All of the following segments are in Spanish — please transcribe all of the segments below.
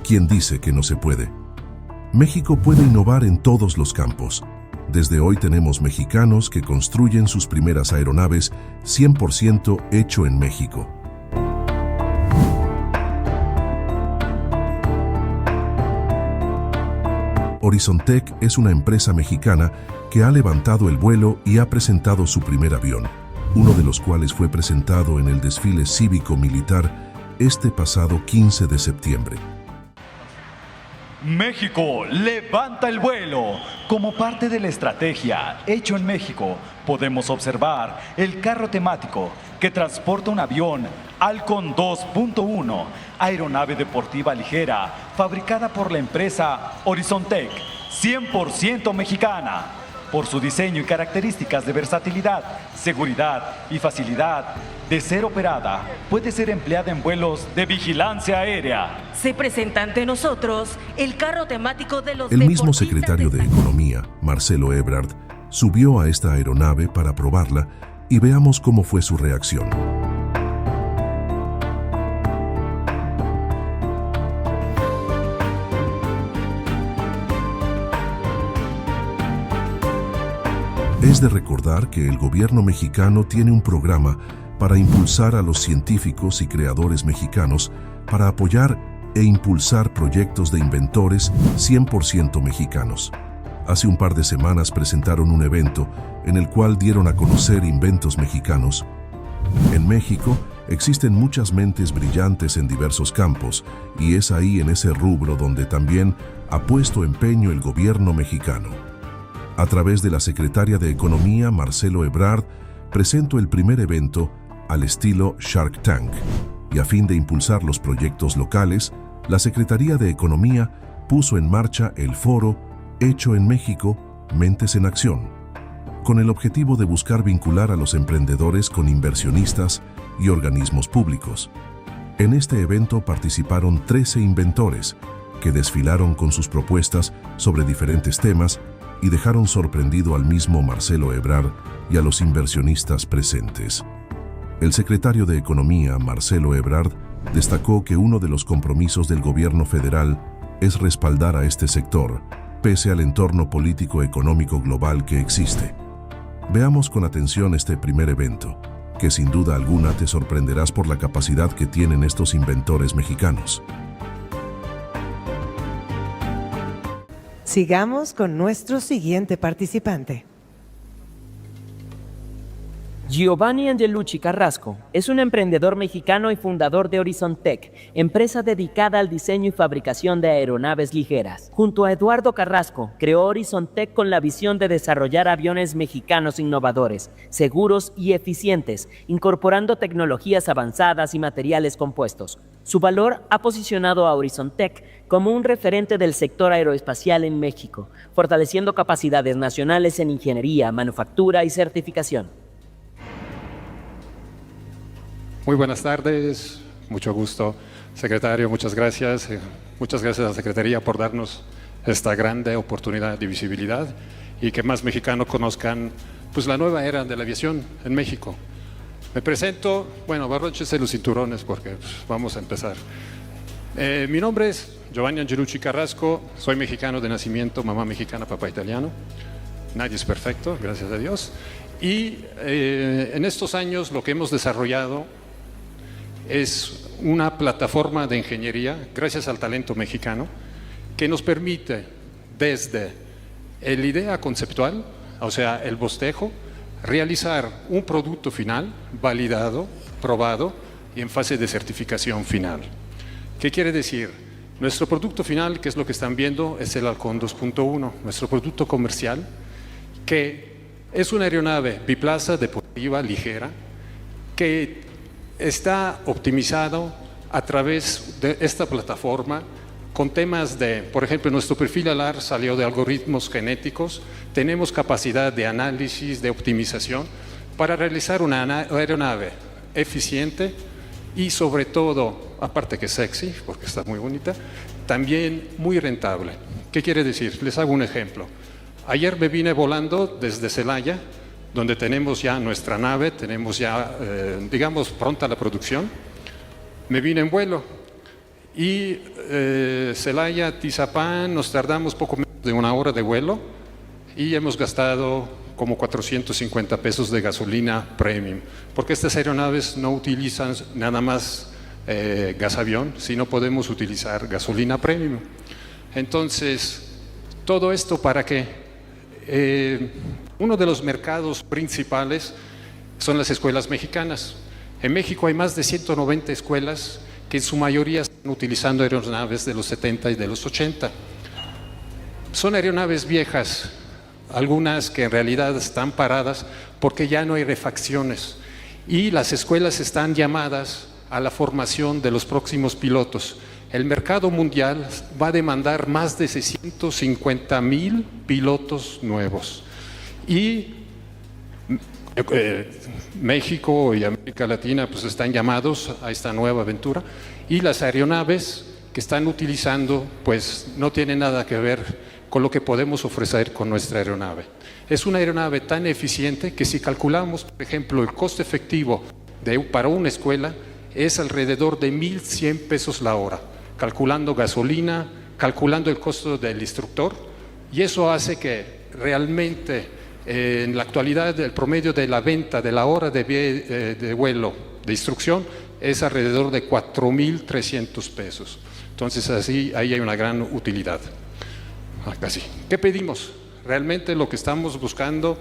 ¿Quién dice que no se puede? México puede innovar en todos los campos. Desde hoy tenemos mexicanos que construyen sus primeras aeronaves 100% hecho en México. Horizontec es una empresa mexicana que ha levantado el vuelo y ha presentado su primer avión, uno de los cuales fue presentado en el desfile cívico-militar este pasado 15 de septiembre. México levanta el vuelo. Como parte de la estrategia Hecho en México, podemos observar el carro temático que transporta un avión Halcon 2.1, aeronave deportiva ligera, fabricada por la empresa Horizontec, 100% mexicana. Por su diseño y características de versatilidad, seguridad y facilidad de ser operada, puede ser empleada en vuelos de vigilancia aérea. Se presenta ante nosotros el carro temático de los El mismo secretario de Economía, Marcelo Ebrard, subió a esta aeronave para probarla y veamos cómo fue su reacción. Es de recordar que el gobierno mexicano tiene un programa para impulsar a los científicos y creadores mexicanos para apoyar e impulsar proyectos de inventores 100% mexicanos. Hace un par de semanas presentaron un evento en el cual dieron a conocer inventos mexicanos. En México existen muchas mentes brillantes en diversos campos y es ahí en ese rubro donde también ha puesto empeño el gobierno mexicano. A través de la secretaria de Economía, Marcelo Ebrard, presentó el primer evento al estilo Shark Tank, y a fin de impulsar los proyectos locales, la Secretaría de Economía puso en marcha el foro Hecho en México, Mentes en Acción, con el objetivo de buscar vincular a los emprendedores con inversionistas y organismos públicos. En este evento participaron 13 inventores, que desfilaron con sus propuestas sobre diferentes temas y dejaron sorprendido al mismo Marcelo Ebrard y a los inversionistas presentes. El secretario de Economía, Marcelo Ebrard, destacó que uno de los compromisos del gobierno federal es respaldar a este sector, pese al entorno político-económico global que existe. Veamos con atención este primer evento, que sin duda alguna te sorprenderás por la capacidad que tienen estos inventores mexicanos. Sigamos con nuestro siguiente participante. Giovanni Angelucci Carrasco es un emprendedor mexicano y fundador de Horizontec, empresa dedicada al diseño y fabricación de aeronaves ligeras. Junto a Eduardo Carrasco, creó Horizontec con la visión de desarrollar aviones mexicanos innovadores, seguros y eficientes, incorporando tecnologías avanzadas y materiales compuestos. Su valor ha posicionado a Horizontec como un referente del sector aeroespacial en México, fortaleciendo capacidades nacionales en ingeniería, manufactura y certificación. Muy buenas tardes, mucho gusto, secretario, muchas gracias. Muchas gracias a la Secretaría por darnos esta grande oportunidad de visibilidad y que más mexicanos conozcan pues, la nueva era de la aviación en México. Me presento, bueno, abróchense los cinturones porque vamos a empezar. Mi nombre es Giovanni Angelucci Carrasco, soy mexicano de nacimiento, mamá mexicana, papá italiano. Nadie es perfecto, gracias a Dios. Y en estos años lo que hemos desarrollado es una plataforma de ingeniería, gracias al talento mexicano, que nos permite desde la idea conceptual, o sea, el bostejo, realizar un producto final validado, probado y en fase de certificación final. ¿Qué quiere decir? Nuestro producto final, que es lo que están viendo, es el Halcon 2.1, nuestro producto comercial, que es una aeronave biplaza deportiva ligera que está optimizado a través de esta plataforma con temas de, por ejemplo, nuestro perfil ALAR salió de algoritmos genéticos, tenemos capacidad de análisis, de optimización para realizar una aeronave eficiente y sobre todo, aparte que sexy, porque está muy bonita, también muy rentable. ¿Qué quiere decir? Les hago un ejemplo. Ayer me vine volando desde Celaya, donde tenemos ya nuestra nave, tenemos ya, digamos, pronta la producción. Me vine en vuelo y Celaya, Tizapán, nos tardamos poco menos de 1 hora de vuelo y hemos gastado como 450 pesos de gasolina premium, porque estas aeronaves no utilizan nada más gas avión, sino podemos utilizar gasolina premium. Entonces, todo esto para que uno de los mercados principales son las escuelas mexicanas. En México hay más de 190 escuelas que en su mayoría están utilizando aeronaves de los 70 y de los 80. Son aeronaves viejas, algunas que en realidad están paradas porque ya no hay refacciones y las escuelas están llamadas a la formación de los próximos pilotos. El mercado mundial va a demandar más de 650,000 pilotos nuevos y México y América Latina pues están llamados a esta nueva aventura y las aeronaves que están utilizando pues no tienen nada que ver con lo que podemos ofrecer con nuestra aeronave. Es una aeronave tan eficiente que si calculamos, por ejemplo, el costo efectivo para una escuela es alrededor de 1,100 pesos la hora, calculando gasolina, calculando el costo del instructor, y eso hace que realmente en la actualidad el promedio de la venta de la hora de vuelo de instrucción es alrededor de 4,300 pesos. Entonces ahí hay una gran utilidad. Casi. ¿Qué pedimos? Realmente lo que estamos buscando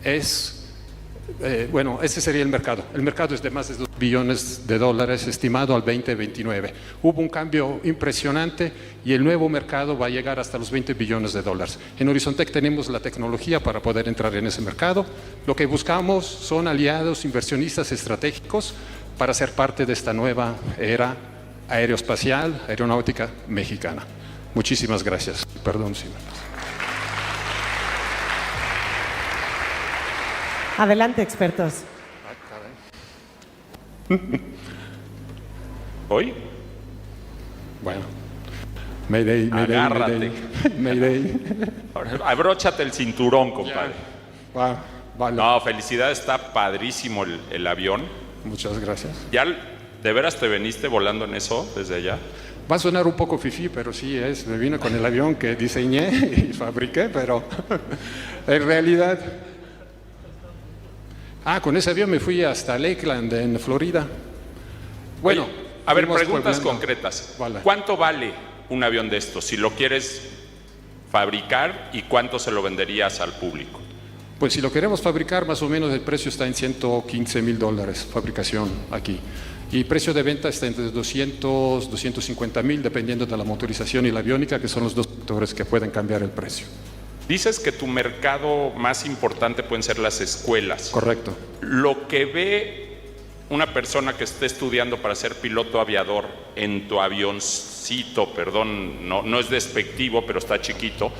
es, ese sería el mercado. El mercado es de más de $2 billones estimado al 2029. Hubo un cambio impresionante y el nuevo mercado va a llegar hasta los $20 billones. En Horizontec tenemos la tecnología para poder entrar en ese mercado. Lo que buscamos son aliados, inversionistas estratégicos para ser parte de esta nueva era aeroespacial, aeronáutica mexicana. Muchísimas gracias. Perdón si me... Adelante, expertos. ¿Hoy? Bueno. Mayday, mayday, agárrate. Mayday. Ahora, abróchate el cinturón, compadre. Vale. No, felicidades, está padrísimo el avión. Muchas gracias. ¿Ya de veras te veniste volando en eso desde allá? Va a sonar un poco fifí, pero sí es. Me vine con el avión que diseñé y fabriqué, pero en realidad... con ese avión me fui hasta Lakeland, en Florida. Bueno, oye, a ver, preguntas puebleando. concretas. Vale. ¿Cuánto vale un avión de estos si lo quieres fabricar y cuánto se lo venderías al público? Pues si lo queremos fabricar, más o menos el precio está en $115,000, fabricación aquí. Y precio de venta está entre 200, 250,000, dependiendo de la motorización y la aviónica, que son los dos factores que pueden cambiar el precio. Dices que tu mercado más importante pueden ser las escuelas. Correcto. Lo que ve una persona que esté estudiando para ser piloto aviador en tu avioncito, perdón, no es despectivo, pero está chiquito.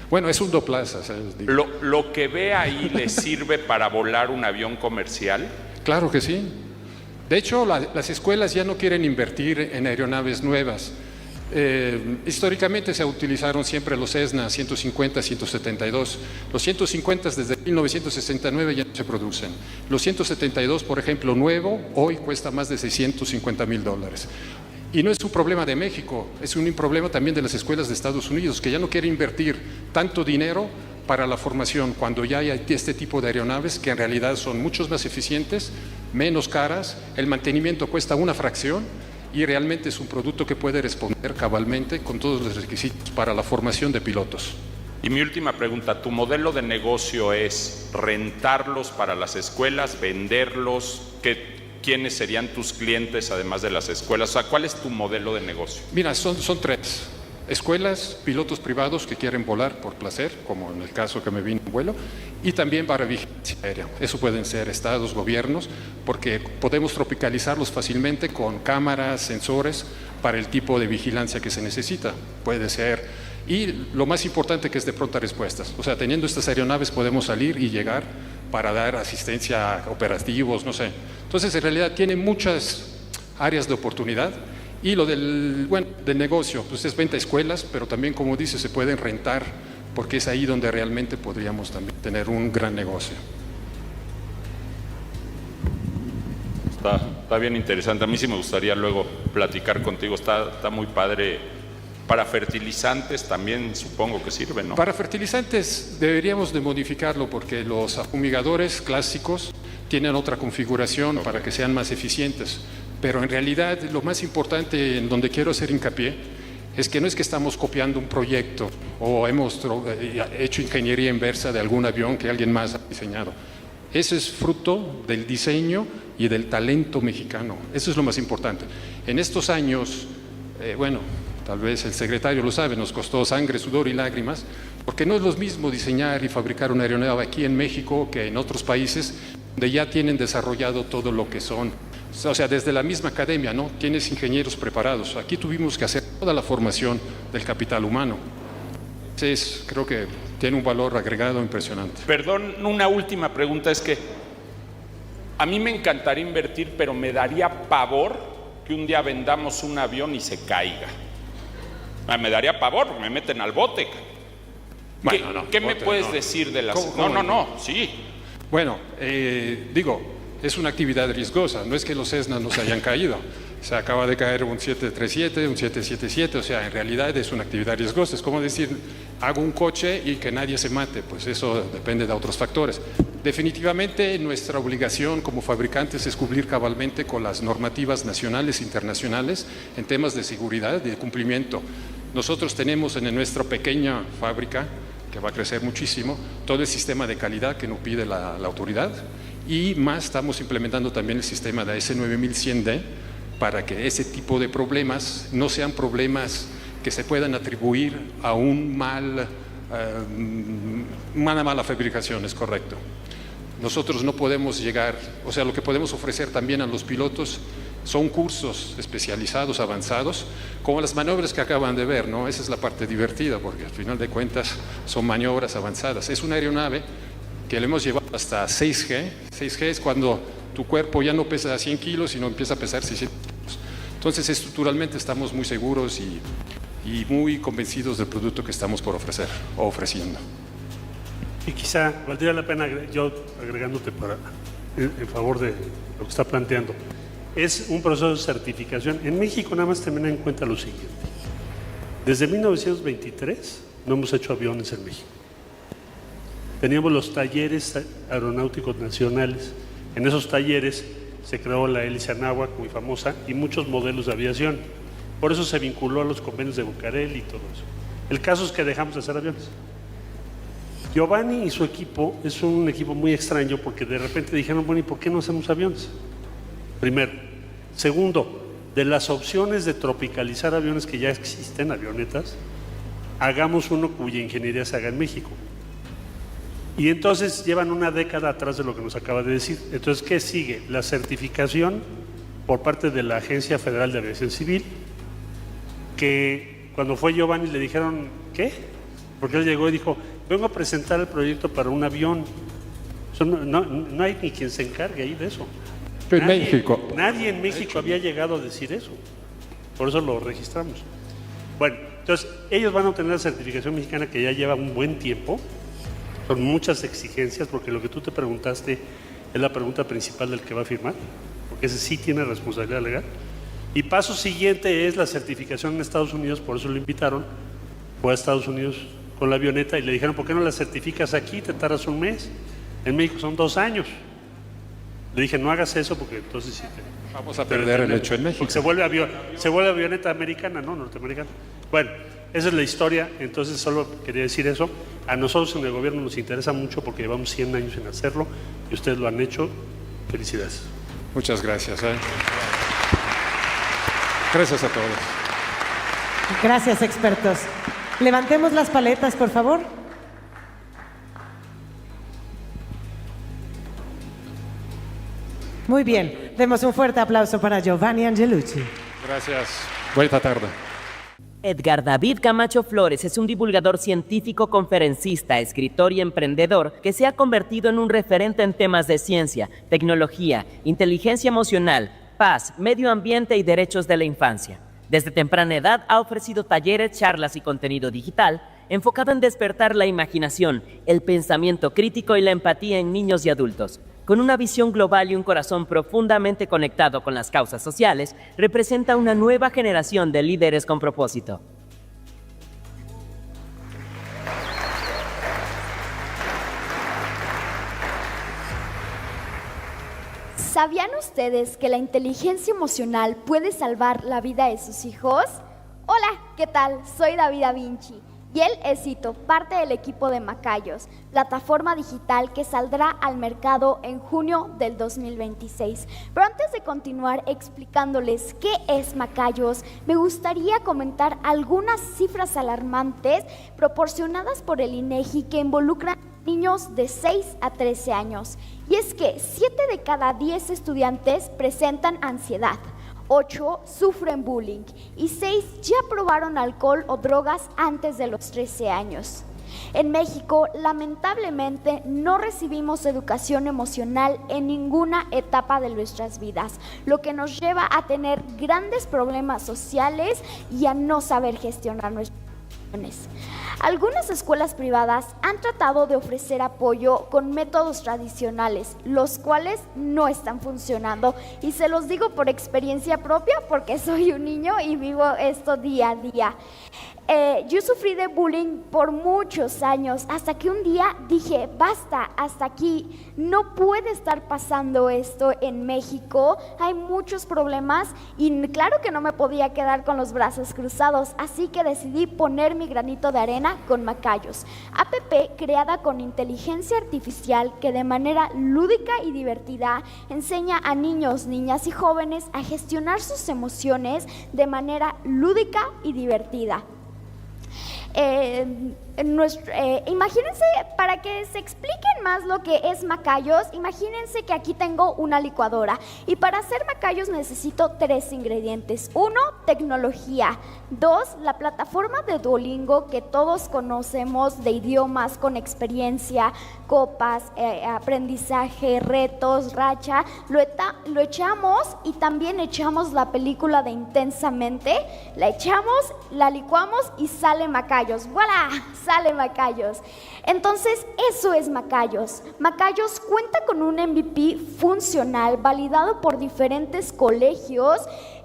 Bueno, es un doplaza, ¿sabes? ¿Lo que ve ahí le sirve para volar un avión comercial? Claro que sí. De hecho, las escuelas ya no quieren invertir en aeronaves nuevas. Históricamente se utilizaron siempre los Cessna 150, 172. Los 150 desde 1969 ya no se producen. Los 172, por ejemplo, nuevo, hoy cuesta más de $650,000. Y no es un problema de México, es un problema también de las escuelas de Estados Unidos, que ya no quieren invertir tanto dinero para la formación, cuando ya hay este tipo de aeronaves que en realidad son mucho más eficientes, menos caras, el mantenimiento cuesta una fracción y realmente es un producto que puede responder cabalmente con todos los requisitos para la formación de pilotos. Y mi última pregunta, ¿tu modelo de negocio es rentarlos para las escuelas, venderlos? ¿Quiénes serían tus clientes además de las escuelas? O sea, ¿cuál es tu modelo de negocio? Mira, son tres. Escuelas, pilotos privados que quieren volar por placer, como en el caso que me vine en vuelo, y también para vigilancia aérea. Eso pueden ser estados, gobiernos, porque podemos tropicalizarlos fácilmente con cámaras, sensores, para el tipo de vigilancia que se necesita. Puede ser, y lo más importante que es de pronta respuesta. O sea, teniendo estas aeronaves podemos salir y llegar para dar asistencia a operativos, no sé. Entonces, en realidad tiene muchas áreas de oportunidad. Y lo del negocio, pues es venta a escuelas, pero también, como dice, se pueden rentar, porque es ahí donde realmente podríamos también tener un gran negocio. Está bien interesante. A mí sí me gustaría luego platicar contigo. Está muy padre. Para fertilizantes también supongo que sirve, ¿no? Para fertilizantes deberíamos de modificarlo porque los fumigadores clásicos tienen otra configuración para que sean más eficientes. Pero en realidad lo más importante en donde quiero hacer hincapié es que no es que estamos copiando un proyecto o hemos hecho ingeniería inversa de algún avión que alguien más ha diseñado. Eso es fruto del diseño y del talento mexicano. Eso es lo más importante. En estos años, tal vez el secretario lo sabe, nos costó sangre, sudor y lágrimas, porque no es lo mismo diseñar y fabricar una aeronave aquí en México que en otros países donde ya tienen desarrollado todo lo que son. O sea, desde la misma academia, ¿no? Tienes ingenieros preparados. Aquí tuvimos que hacer toda la formación del capital humano. Entonces, creo que tiene un valor agregado impresionante. Perdón, una última pregunta es que a mí me encantaría invertir, pero me daría pavor que un día vendamos un avión y se caiga. Me daría pavor, me meten al bote. Bueno, ¿Qué me puedes decir de las...? No, sí. Bueno, es una actividad riesgosa, no es que los Cessna no se hayan caído. Se acaba de caer un 737, un 777, o sea, en realidad es una actividad riesgosa. Es como decir, hago un coche y que nadie se mate, pues eso depende de otros factores. Definitivamente nuestra obligación como fabricantes es cumplir cabalmente con las normativas nacionales e internacionales en temas de seguridad y de cumplimiento. Nosotros tenemos en nuestra pequeña fábrica, que va a crecer muchísimo, todo el sistema de calidad que nos pide la autoridad y más estamos implementando también el sistema de AS9100D para que ese tipo de problemas no sean problemas que se puedan atribuir a una mala fabricación, es correcto. Nosotros no podemos llegar, o sea, lo que podemos ofrecer también a los pilotos son cursos especializados, avanzados, como las maniobras que acaban de ver, ¿no? Esa es la parte divertida, porque al final de cuentas son maniobras avanzadas. Es una aeronave que le hemos llevado hasta 6G. 6G es cuando tu cuerpo ya no pesa 100 kilos, sino empieza a pesar 600 kilos. Entonces, estructuralmente estamos muy seguros y muy convencidos del producto que estamos por ofrecer o ofreciendo. Y quizá valdría la pena, yo agregándote en favor de lo que está planteando, es un proceso de certificación. En México nada más tener en cuenta lo siguiente. Desde 1923 no hemos hecho aviones en México. Teníamos los talleres aeronáuticos nacionales. En esos talleres se creó la hélice Anáhuac, muy famosa, y muchos modelos de aviación. Por eso se vinculó a los convenios de Bucareli y todo eso. El caso es que dejamos de hacer aviones. Giovanni y su equipo es un equipo muy extraño porque de repente dijeron, bueno, ¿y por qué no hacemos aviones? Primero. Segundo, de las opciones de tropicalizar aviones que ya existen, avionetas, hagamos uno cuya ingeniería se haga en México. Y entonces llevan una década atrás de lo que nos acaba de decir. Entonces, ¿qué sigue? La certificación por parte de la Agencia Federal de Aviación Civil, que cuando fue Giovanni le dijeron, ¿qué? Porque él llegó y dijo, vengo a presentar el proyecto para un avión. No hay ni quien se encargue ahí de eso. Nadie en México había llegado a decir eso. Por eso lo registramos. Bueno, entonces ellos van a obtener la certificación mexicana que ya lleva un buen tiempo. Son muchas exigencias porque lo que tú te preguntaste es la pregunta principal del que va a firmar, porque ese sí tiene responsabilidad legal. Y paso siguiente es la certificación en Estados Unidos, por eso lo invitaron. Fue a Estados Unidos con la avioneta y le dijeron, ¿por qué no la certificas aquí? Te tardas un mes. En México son 2 años. Le dije, no hagas eso porque entonces sí vamos a perder el hecho en México. Porque se vuelve avioneta americana, no norteamericana. Bueno, esa es la historia, entonces solo quería decir eso. A nosotros en el gobierno nos interesa mucho porque llevamos 100 años en hacerlo y ustedes lo han hecho. Felicidades. Muchas gracias. Gracias a todos. Gracias, expertos. Levantemos las paletas, por favor. Muy bien, demos un fuerte aplauso para Giovanni Angelucci. Gracias. Buena tarde. Edgar David Camacho Flores es un divulgador científico, conferencista, escritor y emprendedor que se ha convertido en un referente en temas de ciencia, tecnología, inteligencia emocional, paz, medio ambiente y derechos de la infancia. Desde temprana edad ha ofrecido talleres, charlas y contenido digital enfocado en despertar la imaginación, el pensamiento crítico y la empatía en niños y adultos. Con una visión global y un corazón profundamente conectado con las causas sociales, representa una nueva generación de líderes con propósito. ¿Sabían ustedes que la inteligencia emocional puede salvar la vida de sus hijos? Hola, ¿qué tal? Soy David Da Vinci y él es Cito, parte del equipo de Macayos, plataforma digital que saldrá al mercado en junio del 2026. Pero antes de continuar explicándoles qué es Macayos, me gustaría comentar algunas cifras alarmantes proporcionadas por el INEGI que involucran niños de 6 a 13 años. Y es que 7 de cada 10 estudiantes presentan ansiedad, 8 sufren bullying y 6 ya probaron alcohol o drogas antes de los 13 años. En México, lamentablemente, no recibimos educación emocional en ninguna etapa de nuestras vidas, lo que nos lleva a tener grandes problemas sociales y a no saber gestionar nuestras emociones. Algunas escuelas privadas han tratado de ofrecer apoyo con métodos tradicionales, los cuales no están funcionando. Y se los digo por experiencia propia, porque soy un niño y vivo esto día a día. Yo sufrí de bullying por muchos años, hasta que un día dije, basta, hasta aquí, no puede estar pasando esto en México, hay muchos problemas y claro que no me podía quedar con los brazos cruzados, así que decidí poner mi granito de arena con Macayos, app creada con inteligencia artificial que de manera lúdica y divertida enseña a niños, niñas y jóvenes a gestionar sus emociones de manera lúdica y divertida. Imagínense, para que se expliquen más lo que es Macayos, imagínense que aquí tengo una licuadora y para hacer Macayos necesito 3 ingredientes. 1, tecnología. 2, la plataforma de Duolingo que todos conocemos de idiomas con experiencia, copas, aprendizaje, retos, racha. Lo echamos y también echamos la película de Intensamente, la echamos, la licuamos y sale Macayos. ¡Voilà! Sale Macayos. Entonces, eso es Macayos. Macayos cuenta con un MVP funcional validado por diferentes colegios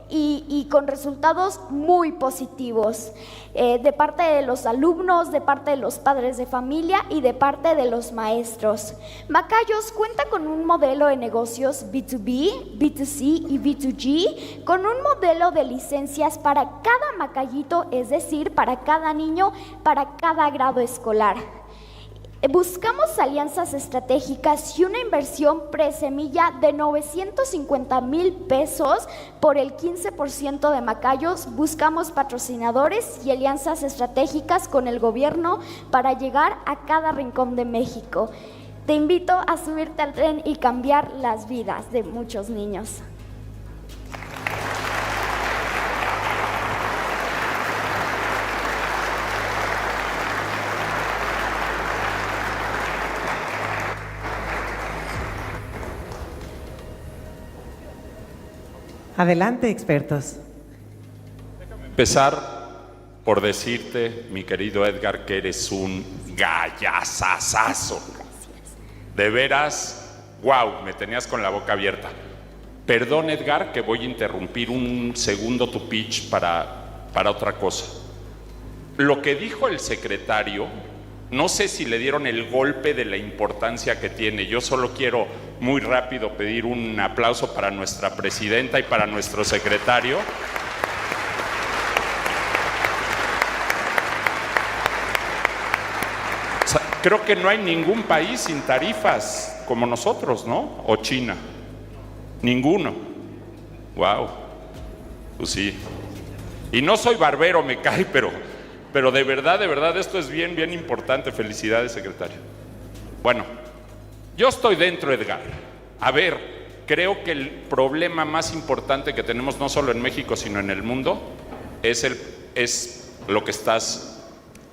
y con resultados muy positivos de parte de los alumnos, de parte de los padres de familia y de parte de los maestros. Macayos cuenta con un modelo de negocios B2B, B2C y B2G, con un modelo de licencias para cada macayito, es decir, para cada niño, para cada grado escolar. Buscamos alianzas estratégicas y una inversión presemilla de 950,000 pesos por el 15% de Macayos. Buscamos patrocinadores y alianzas estratégicas con el gobierno para llegar a cada rincón de México. Te invito a subirte al tren y cambiar las vidas de muchos niños. Adelante, expertos. Empezar por decirte, mi querido Edgar, que eres un gallazazazo. De veras, wow, me tenías con la boca abierta. Perdón, Edgar, que voy a interrumpir un segundo tu pitch para otra cosa. Lo que dijo el secretario, no sé si le dieron el golpe de la importancia que tiene. Yo solo quiero muy rápido pedir un aplauso para nuestra presidenta y para nuestro secretario. O sea, creo que no hay ningún país sin tarifas como nosotros, ¿no? O China. Ninguno. Wow. Pues sí. Y no soy barbero, me cae, pero de verdad, esto es bien importante. Felicidades, secretario. Bueno, yo estoy dentro, Edgar. A ver, creo que el problema más importante que tenemos, no solo en México, sino en el mundo, es lo que estás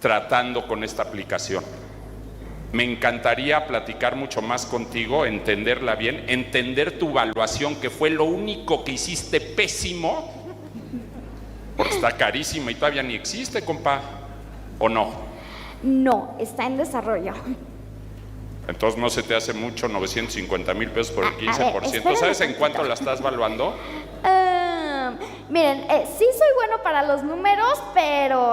tratando con esta aplicación. Me encantaría platicar mucho más contigo, entenderla bien, entender tu evaluación, que fue lo único que hiciste pésimo, porque está carísima y todavía ni existe, compa. ¿O no? No, está en desarrollo. Entonces no se te hace mucho 950,000 pesos por el 15%. espérenme ¿Sabes en tantito. cuánto la estás valuando? Miren, sí soy bueno para los números, pero...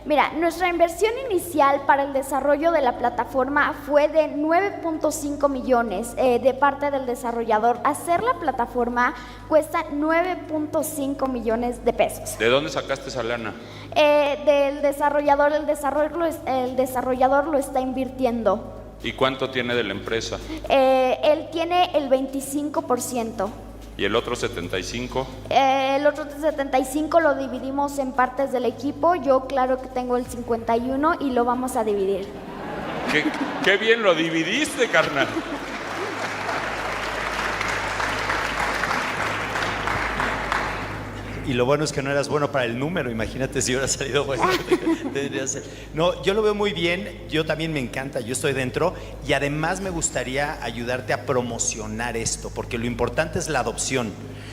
mira, nuestra inversión inicial para el desarrollo de la plataforma fue de 9.5 millones de parte del desarrollador. Hacer la plataforma cuesta 9.5 millones de pesos. ¿De dónde sacaste esa lana? Del desarrollador, el desarrollador lo está invirtiendo. ¿Y cuánto tiene de la empresa? Él tiene el 25%. ¿Y el otro 75%? El otro 75 lo dividimos en partes del equipo. Yo claro que tengo el 51 y lo vamos a dividir. ¡Qué bien lo dividiste, carnal! Y lo bueno es que no eras bueno para el número, imagínate si hubiera salido bueno. Debería ser. No, yo lo veo muy bien, yo también me encanta, yo estoy dentro y además me gustaría ayudarte a promocionar esto, porque lo importante es la adopción.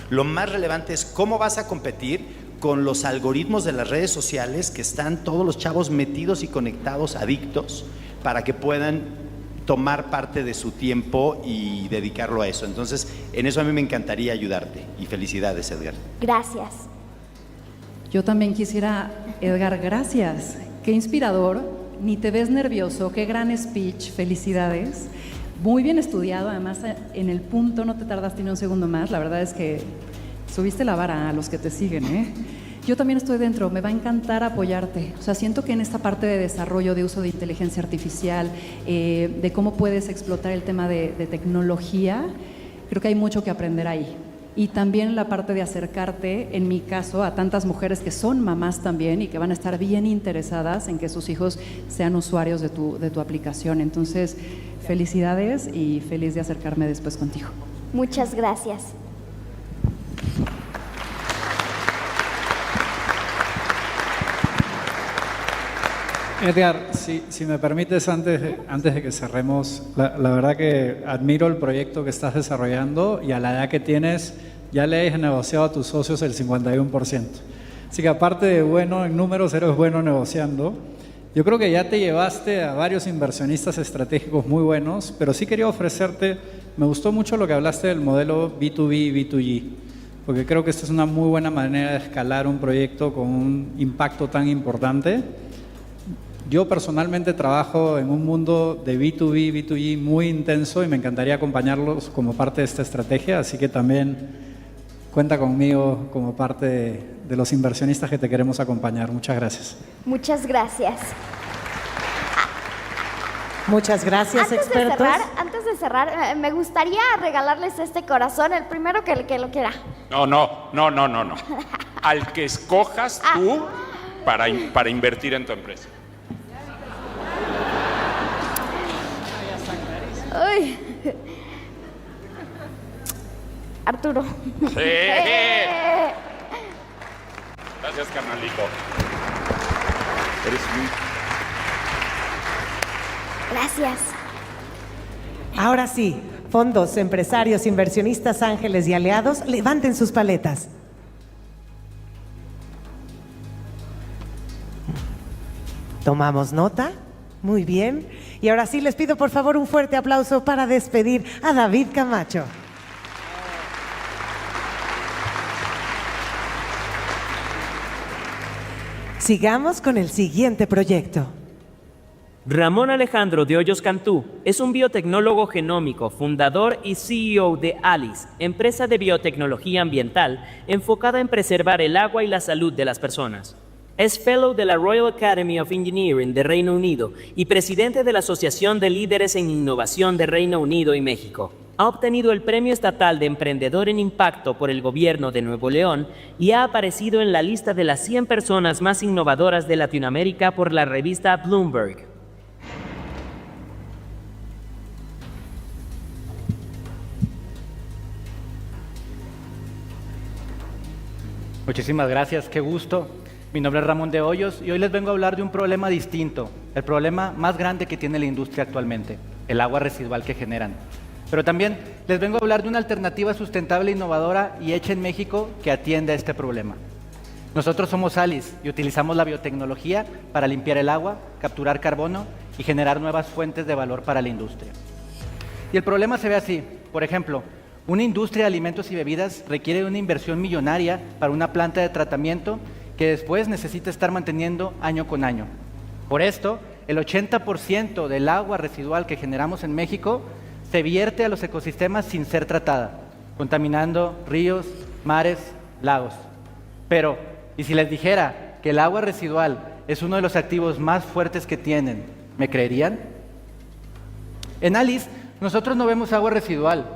Lo más relevante es cómo vas a competir con los algoritmos de las redes sociales que están todos los chavos metidos y conectados, adictos, para que puedan tomar parte de su tiempo y dedicarlo a eso. Entonces, en eso a mí me encantaría ayudarte. Y felicidades, Edgar. Gracias. Yo también quisiera, Edgar, gracias. Qué inspirador, ni te ves nervioso, qué gran speech, felicidades. Muy bien estudiado, además en el punto no te tardaste ni un segundo más. La verdad es que subiste la vara a los que te siguen, ¿eh? Yo también estoy dentro, me va a encantar apoyarte. O sea, siento que en esta parte de desarrollo, de uso de inteligencia artificial, de cómo puedes explotar el tema de tecnología, creo que hay mucho que aprender ahí. Y también la parte de acercarte, en mi caso, a tantas mujeres que son mamás también y que van a estar bien interesadas en que sus hijos sean usuarios de tu aplicación. Entonces, felicidades y feliz de acercarme después contigo. Muchas gracias. Edgar, si me permites, antes de que cerremos, la verdad que admiro el proyecto que estás desarrollando y a la edad que tienes ya le has negociado a tus socios el 51%. Así que aparte de bueno en números, eres bueno negociando. Yo creo que ya te llevaste a varios inversionistas estratégicos muy buenos, pero sí quería ofrecerte, me gustó mucho lo que hablaste del modelo B2B y B2G, porque creo que esta es una muy buena manera de escalar un proyecto con un impacto tan importante. Yo personalmente trabajo en un mundo de B2B, B2G muy intenso y me encantaría acompañarlos como parte de esta estrategia, así que también cuenta conmigo como parte de los inversionistas que te queremos acompañar. Muchas gracias. Muchas gracias. Muchas gracias, expertos. Antes de cerrar, me gustaría regalarles este corazón, el primero que lo quiera. No. Al que escojas tú para invertir en tu empresa. Uy. Arturo. Sí. Gracias, carnalito. Eres muy... Gracias. Ahora sí, fondos, empresarios, inversionistas, ángeles y aliados, levanten sus paletas. Tomamos nota. Muy bien. Y ahora sí les pido por favor un fuerte aplauso para despedir a David Camacho. Sigamos con el siguiente proyecto. Ramón Alejandro de Hoyos Cantú es un biotecnólogo genómico, fundador y CEO de ALICE, empresa de biotecnología ambiental enfocada en preservar el agua y la salud de las personas. Es Fellow de la Royal Academy of Engineering de Reino Unido y presidente de la Asociación de Líderes en Innovación de Reino Unido y México. Ha obtenido el Premio Estatal de Emprendedor en Impacto por el Gobierno de Nuevo León y ha aparecido en la lista de las 100 personas más innovadoras de Latinoamérica por la revista Bloomberg. Muchísimas gracias, qué gusto. Mi nombre es Ramón de Hoyos y hoy les vengo a hablar de un problema distinto, el problema más grande que tiene la industria actualmente, el agua residual que generan. Pero también les vengo a hablar de una alternativa sustentable, innovadora y hecha en México que atiende a este problema. Nosotros somos Alice y utilizamos la biotecnología para limpiar el agua, capturar carbono y generar nuevas fuentes de valor para la industria. Y el problema se ve así. Por ejemplo, una industria de alimentos y bebidas requiere de una inversión millonaria para una planta de tratamiento que después necesita estar manteniendo año con año. Por esto, el 80% del agua residual que generamos en México se vierte a los ecosistemas sin ser tratada, contaminando ríos, mares, lagos. Pero, ¿y si les dijera que el agua residual es uno de los activos más fuertes que tienen? ¿Me creerían? En Alice, nosotros no vemos agua residual,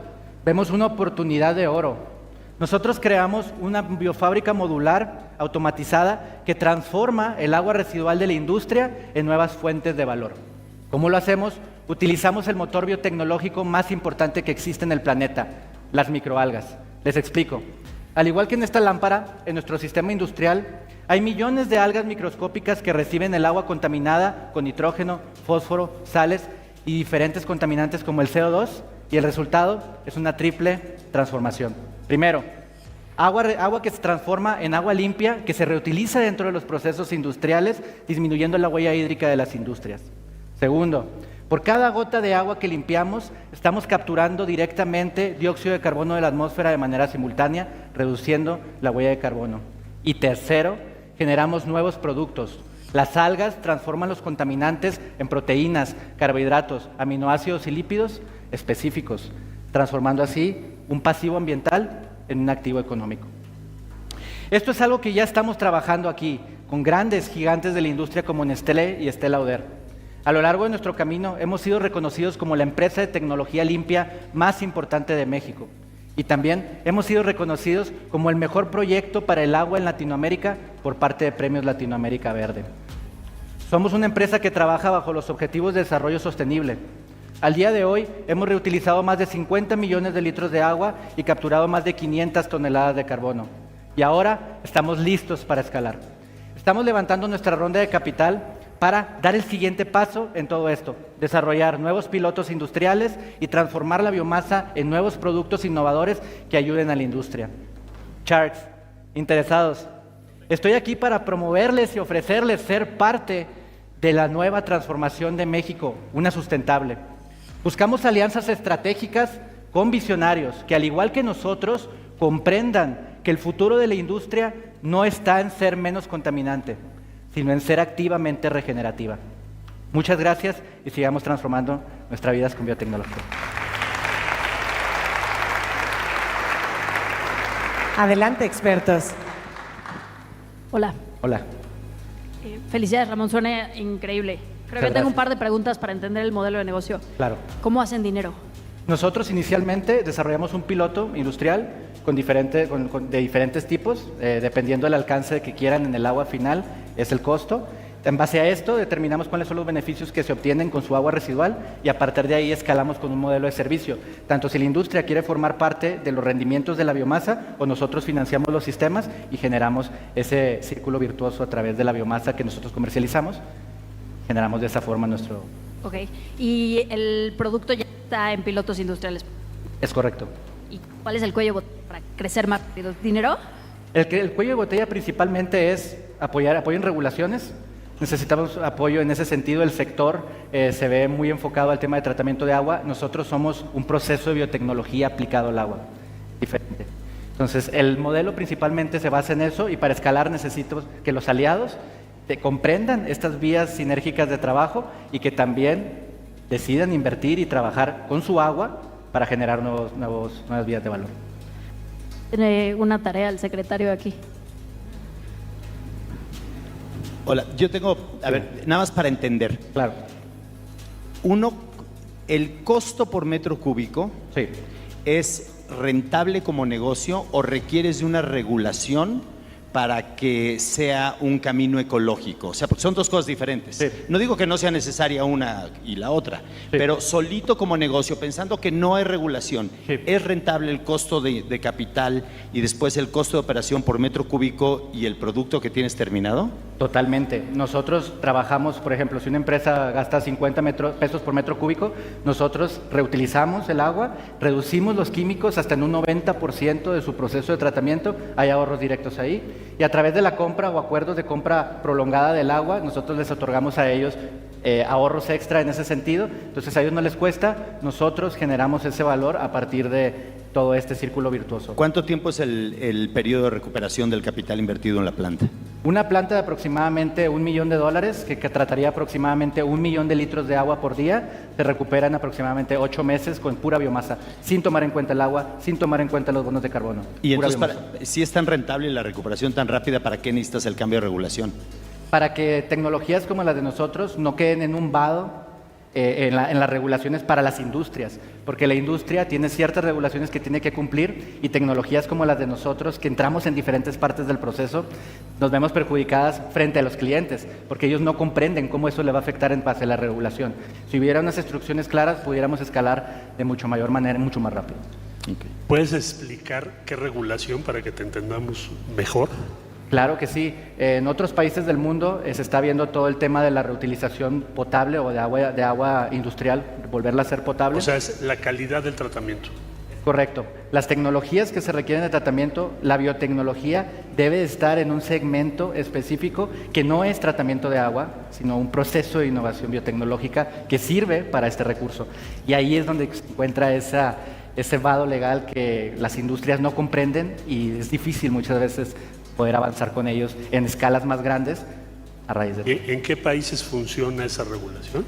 vemos una oportunidad de oro. Nosotros creamos una biofábrica modular automatizada que transforma el agua residual de la industria en nuevas fuentes de valor. ¿Cómo lo hacemos? Utilizamos el motor biotecnológico más importante que existe en el planeta, las microalgas. Les explico. Al igual que en esta lámpara, en nuestro sistema industrial, hay millones de algas microscópicas que reciben el agua contaminada con nitrógeno, fósforo, sales y diferentes contaminantes como el CO2, y el resultado es una triple transformación. Primero, agua que se transforma en agua limpia, que se reutiliza dentro de los procesos industriales, disminuyendo la huella hídrica de las industrias. Segundo, por cada gota de agua que limpiamos, estamos capturando directamente dióxido de carbono de la atmósfera de manera simultánea, reduciendo la huella de carbono. Y tercero, generamos nuevos productos. Las algas transforman los contaminantes en proteínas, carbohidratos, aminoácidos y lípidos específicos, transformando así un pasivo ambiental en un activo económico. Esto es algo que ya estamos trabajando aquí, con grandes gigantes de la industria como Nestlé y Estée Lauder. A lo largo de nuestro camino hemos sido reconocidos como la empresa de tecnología limpia más importante de México. Y también hemos sido reconocidos como el mejor proyecto para el agua en Latinoamérica por parte de Premios Latinoamérica Verde. Somos una empresa que trabaja bajo los Objetivos de Desarrollo Sostenible. Al día de hoy hemos reutilizado más de 50 millones de litros de agua y capturado más de 500 toneladas de carbono. Y ahora estamos listos para escalar. Estamos levantando nuestra ronda de capital para dar el siguiente paso en todo esto, desarrollar nuevos pilotos industriales y transformar la biomasa en nuevos productos innovadores que ayuden a la industria. Sharks, interesados, estoy aquí para promoverles y ofrecerles ser parte de la nueva transformación de México, una sustentable. Buscamos alianzas estratégicas con visionarios que, al igual que nosotros, comprendan que el futuro de la industria no está en ser menos contaminante, sino en ser activamente regenerativa. Muchas gracias y sigamos transformando nuestras vidas con biotecnología. Adelante, expertos. Hola. Hola. Felicidades, Ramón, suena increíble. Creo que tengo un par de preguntas para entender el modelo de negocio. Claro. ¿Cómo hacen dinero? Nosotros inicialmente desarrollamos un piloto industrial de diferentes tipos, dependiendo del alcance que quieran en el agua final, es el costo. En base a esto determinamos cuáles son los beneficios que se obtienen con su agua residual y a partir de ahí escalamos con un modelo de servicio. Tanto si la industria quiere formar parte de los rendimientos de la biomasa o nosotros financiamos los sistemas y generamos ese círculo virtuoso a través de la biomasa que nosotros comercializamos. Generamos de esa forma nuestro... Ok. ¿Y el producto ya está en pilotos industriales? Es correcto. ¿Y cuál es el cuello de botella para crecer más rápido? ¿Dinero? El cuello de botella principalmente es apoyo en regulaciones. Necesitamos apoyo en ese sentido. El sector se ve muy enfocado al tema de tratamiento de agua. Nosotros somos un proceso de biotecnología aplicado al agua, diferente. Entonces, el modelo principalmente se basa en eso y para escalar necesito que los aliados comprendan estas vías sinérgicas de trabajo y que también decidan invertir y trabajar con su agua para generar nuevas vías de valor. Tiene una tarea el secretario aquí. Hola, yo tengo, a ver, nada más para entender. Claro. Uno, ¿el costo por metro cúbico sí. es rentable como negocio o requieres de una regulación para que sea un camino ecológico? O sea, porque son dos cosas diferentes. Sí. No digo que no sea necesaria una y la otra, sí. pero solito como negocio, pensando que no hay regulación, sí. ¿es rentable el costo de capital y después el costo de operación por metro cúbico y el producto que tienes terminado? Totalmente. Nosotros trabajamos, por ejemplo, si una empresa gasta 50 pesos por metro cúbico, nosotros reutilizamos el agua, reducimos los químicos hasta en un 90% de su proceso de tratamiento, hay ahorros directos ahí, y a través de la compra o acuerdos de compra prolongada del agua, nosotros les otorgamos a ellos ahorros extra en ese sentido, entonces a ellos no les cuesta, nosotros generamos ese valor a partir de todo este círculo virtuoso. ¿Cuánto tiempo es el periodo de recuperación del capital invertido en la planta? Una planta de aproximadamente $1 millón, que trataría aproximadamente 1 millón de litros de agua por día, se recupera en aproximadamente 8 meses con pura biomasa, sin tomar en cuenta el agua, sin tomar en cuenta los bonos de carbono. Y entonces, si es tan rentable la recuperación tan rápida, ¿para qué necesitas el cambio de regulación? Para que tecnologías como las de nosotros no queden en un vado en las regulaciones para las industrias, porque la industria tiene ciertas regulaciones que tiene que cumplir y tecnologías como las de nosotros, que entramos en diferentes partes del proceso, nos vemos perjudicadas frente a los clientes, porque ellos no comprenden cómo eso le va a afectar en base a la regulación. Si hubiera unas instrucciones claras, pudiéramos escalar de mucho mayor manera, mucho más rápido. Okay. ¿Puedes explicar qué regulación para que te entendamos mejor? Claro que sí. En otros países del mundo se está viendo todo el tema de la reutilización potable o de agua industrial, volverla a ser potable. O sea, es la calidad del tratamiento. Correcto. Las tecnologías que se requieren de tratamiento, la biotecnología debe estar en un segmento específico que no es tratamiento de agua, sino un proceso de innovación biotecnológica que sirve para este recurso. Y ahí es donde se encuentra ese vado legal que las industrias no comprenden y es difícil muchas veces poder avanzar con ellos en escalas más grandes a raíz de eso. ¿En qué países funciona esa regulación?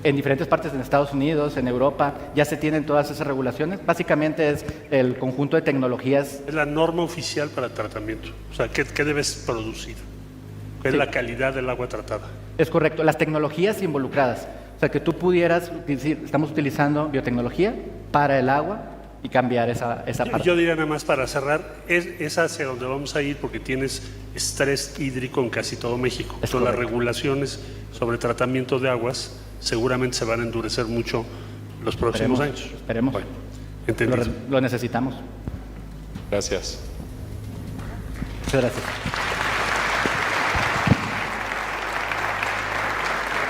En diferentes partes, en Estados Unidos, en Europa, ya se tienen todas esas regulaciones. Básicamente es el conjunto de tecnologías. Es la norma oficial para tratamiento. O sea, ¿qué debes producir? ¿Qué es la calidad del agua tratada? Es correcto. Las tecnologías involucradas. O sea, que tú pudieras decir, estamos utilizando biotecnología para el agua y cambiar esa parte. Yo diría nada más para cerrar, es hacia donde vamos a ir porque tienes estrés hídrico en casi todo México. Entonces las regulaciones sobre tratamiento de aguas seguramente se van a endurecer mucho los próximos años. Esperemos. Bueno, entendido. Lo necesitamos. Gracias. Muchas gracias.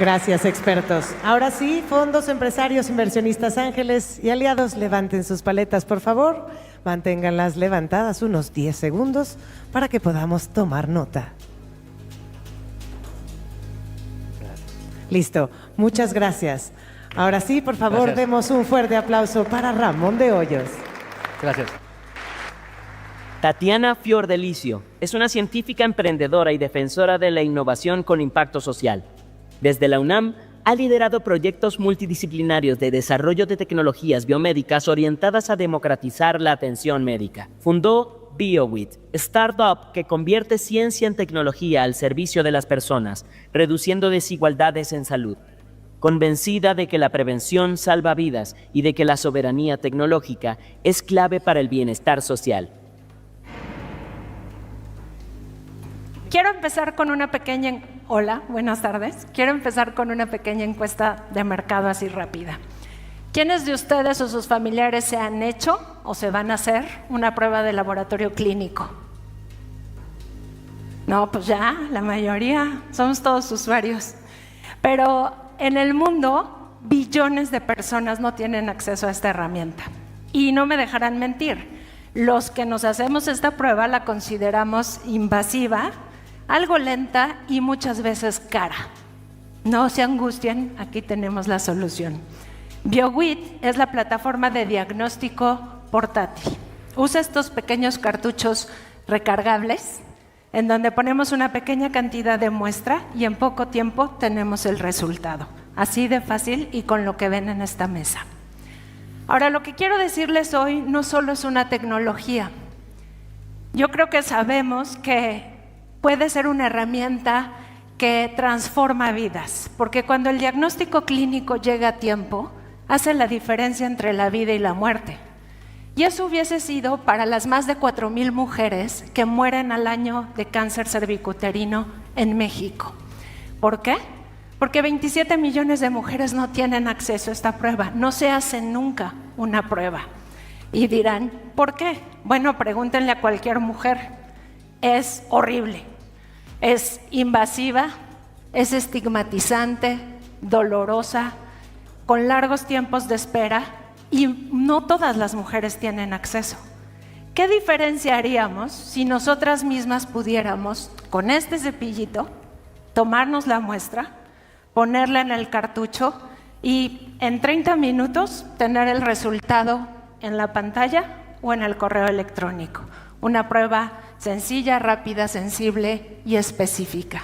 Gracias, expertos. Ahora sí, fondos, empresarios, inversionistas, ángeles y aliados, levanten sus paletas, por favor. Manténganlas levantadas unos 10 segundos para que podamos tomar nota. Listo, muchas gracias. Ahora sí, por favor, demos un fuerte aplauso para Ramón de Hoyos. Gracias. Tatiana Fiordelicio es una científica emprendedora y defensora de la innovación con impacto social. Desde la UNAM, ha liderado proyectos multidisciplinarios de desarrollo de tecnologías biomédicas orientadas a democratizar la atención médica. Fundó BioWit, startup que convierte ciencia en tecnología al servicio de las personas, reduciendo desigualdades en salud. Convencida de que la prevención salva vidas y de que la soberanía tecnológica es clave para el bienestar social. Quiero empezar con una pequeña... Hola, buenas tardes. Quiero empezar con una pequeña encuesta de mercado así rápida. ¿Quiénes de ustedes o sus familiares se han hecho o se van a hacer una prueba de laboratorio clínico? No, pues ya, la mayoría, somos todos usuarios. Pero en el mundo, billones de personas no tienen acceso a esta herramienta. Y no me dejarán mentir, los que nos hacemos esta prueba la consideramos invasiva, algo lenta y muchas veces cara. No se angustien, aquí tenemos la solución. BioWit es la plataforma de diagnóstico portátil. Usa estos pequeños cartuchos recargables en donde ponemos una pequeña cantidad de muestra y en poco tiempo tenemos el resultado. Así de fácil y con lo que ven en esta mesa. Ahora, lo que quiero decirles hoy no solo es una tecnología. Yo creo que sabemos que puede ser una herramienta que transforma vidas, porque cuando el diagnóstico clínico llega a tiempo, hace la diferencia entre la vida y la muerte. Y eso hubiese sido para las más de 4,000 mujeres que mueren al año de cáncer cervicuterino en México. ¿Por qué? Porque 27 millones de mujeres no tienen acceso a esta prueba, no se hace nunca una prueba. Y dirán, ¿por qué? Bueno, pregúntenle a cualquier mujer, es horrible. Es invasiva, es estigmatizante, dolorosa, con largos tiempos de espera y no todas las mujeres tienen acceso. ¿Qué diferencia haríamos si nosotras mismas pudiéramos, con este cepillito, tomarnos la muestra, ponerla en el cartucho y en 30 minutos tener el resultado en la pantalla o en el correo electrónico? Una prueba sencilla, rápida, sensible y específica.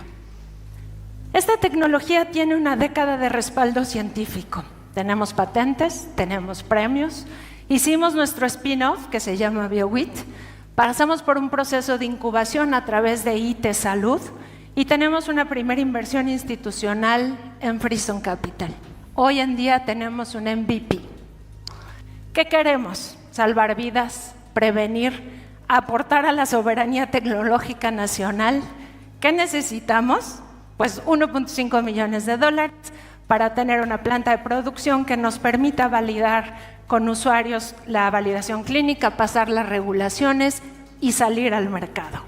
Esta tecnología tiene una década de respaldo científico. Tenemos patentes, tenemos premios. Hicimos nuestro spin-off que se llama BioWit. Pasamos por un proceso de incubación a través de IT Salud y tenemos una primera inversión institucional en Freeson Capital. Hoy en día tenemos un MVP. ¿Qué queremos? Salvar vidas, prevenir, aportar a la soberanía tecnológica nacional. ¿Qué necesitamos? Pues 1.5 millones de dólares para tener una planta de producción que nos permita validar con usuarios la validación clínica, pasar las regulaciones y salir al mercado.